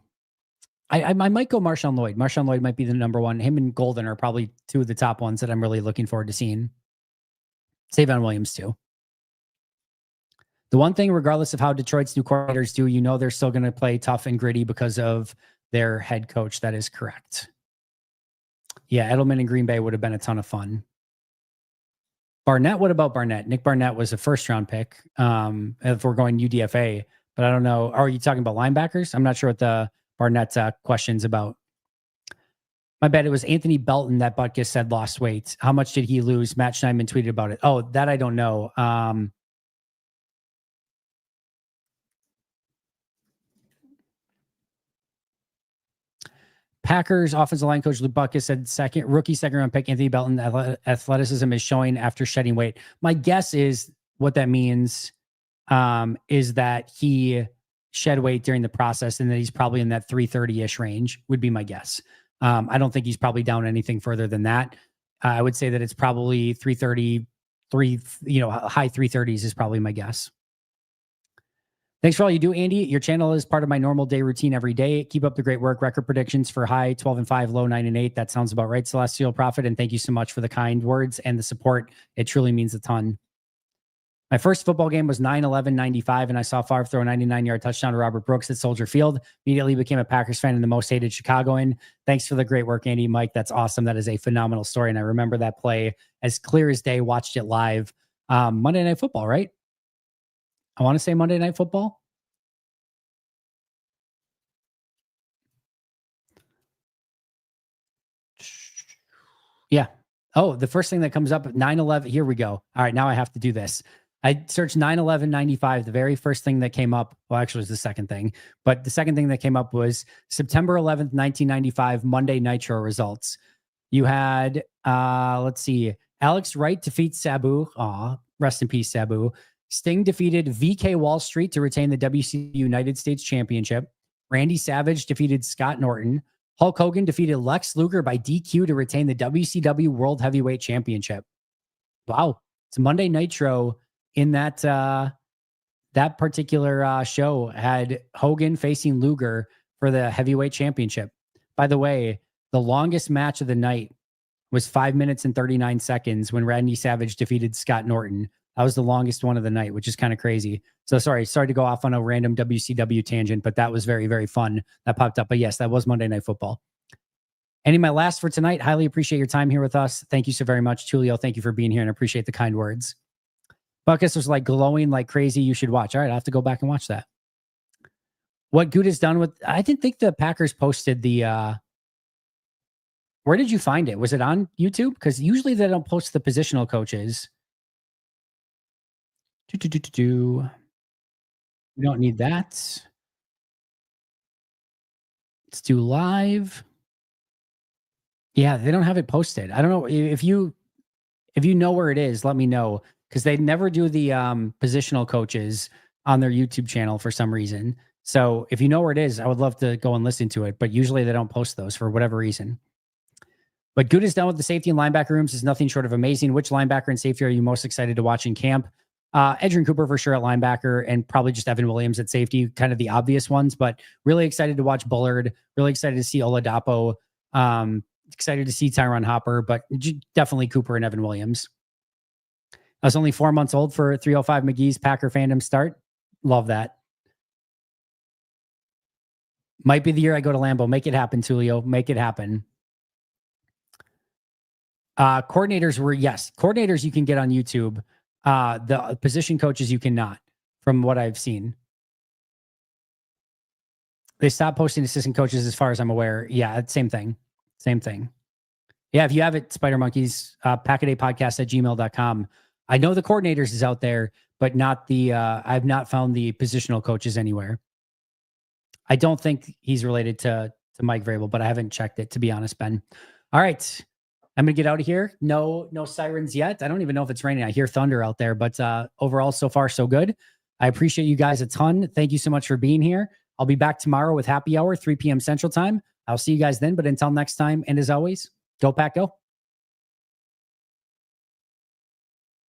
I might go Marshawn Lloyd. Marshawn Lloyd might be the number one. Him and Golden are probably 2 of the top ones that I'm really looking forward to seeing. Savion Williams too. The one thing, regardless of how Detroit's new coordinators do, they're still going to play tough and gritty because of their head coach. That is correct. Yeah, Edelman in Green Bay would have been a ton of fun. Barnett, what about Barnett? Nick Barnett was a 1st round pick if we're going UDFA, but I don't know. Are you talking about linebackers? I'm not sure what the Barnett question's about. My bad. It was Anthony Belton that Butkus said lost weight. How much did he lose? Matt Schneidman tweeted about it. Oh, that I don't know. Packers offensive line coach Luke Butkus said rookie second round pick Anthony Belton athleticism is showing after shedding weight. My guess is what that means is that he shed weight during the process and that he's probably in that 330-ish range would be my guess. I don't think he's probably down anything further than that. I would say that it's probably 330, high 330s is probably my guess. Thanks for all you do, Andy. Your channel is part of my normal day routine every day. Keep up the great work. Record predictions for high 12-5, low 9-8. That sounds about right, Celestial Prophet. And thank you so much for the kind words and the support. It truly means a ton. My first football game was 9/11/95, and I saw Favre throw a 99-yard touchdown to Robert Brooks at Soldier Field. Immediately became a Packers fan and the most hated Chicagoan. Thanks for the great work, Andy. Mike, that's awesome. That is a phenomenal story, and I remember that play as clear as day. Watched it live. Monday Night Football, right? I want to say Monday Night Football. Yeah. Oh, the first thing that comes up, 9/11. Here we go. All right, now I have to do this. I searched 9/11/95. The very first thing that came up, well, actually, it was the second thing, but the second thing that came up was September 11th, 1995, Monday Nitro results. You had, let's see, Alex Wright defeats Sabu. Aw, rest in peace, Sabu. Sting defeated VK Wall Street to retain the WC United States Championship. Randy Savage defeated Scott Norton. Hulk Hogan defeated Lex Luger by DQ to retain the WCW World Heavyweight Championship. Wow. It's Monday Nitro in that that particular show had Hogan facing Luger for the heavyweight championship. By the way, the longest match of the night was 5 minutes and 39 seconds when Randy Savage defeated Scott Norton. That was the longest one of the night, which is kind of crazy. So sorry to go off on a random WCW tangent, but that was very, very fun. That popped up. But yes, that was Monday Night Football. And in my last for tonight, highly appreciate your time here with us. Thank you so very much, Tulio. Thank you for being here and appreciate the kind words. Buckus was like glowing like crazy. You should watch. All right, I'll have to go back and watch that. What Good is done with, I didn't think the Packers posted the, where did you find it? Was it on YouTube? Because usually they don't post the positional coaches. We don't need that. Let's do live. Yeah, they don't have it posted. I don't know if you know where it is, let me know, because they never do the positional coaches on their YouTube channel for some reason. So if you know where it is, I would love to go and listen to it, but usually they don't post those for whatever reason. But Good is done with the safety and linebacker rooms is nothing short of amazing. Which linebacker and safety are you most excited to watch in camp? Edgerrin Cooper for sure at linebacker, and probably just Evan Williams at safety, kind of the obvious ones, but really excited to watch Bullard, really excited to see Oladapo, excited to see Tyron Hopper, but definitely Cooper and Evan Williams. I was only 4 months old for 305 McGee's Packer fandom start. Love that. Might be the year I go to Lambeau. Make it happen, Tulio. Make it happen. Coordinators were, yes. Coordinators you can get on YouTube. The position coaches you cannot, from what I've seen. They stopped posting assistant coaches as far as I'm aware. Yeah, same thing. Same thing. Yeah, if you have it, Spider Monkeys, packadaypodcast@gmail.com. I know the coordinators is out there, but not the, I've not found the positional coaches anywhere. I don't think he's related to Mike Vrabel, but I haven't checked it, to be honest, Ben. All right. I'm going to get out of here. No sirens yet. I don't even know if it's raining. I hear thunder out there, but overall, so far, so good. I appreciate you guys a ton. Thank you so much for being here. I'll be back tomorrow with Happy Hour, 3 p.m. Central Time. I'll see you guys then, but until next time, and as always, go Pack, go.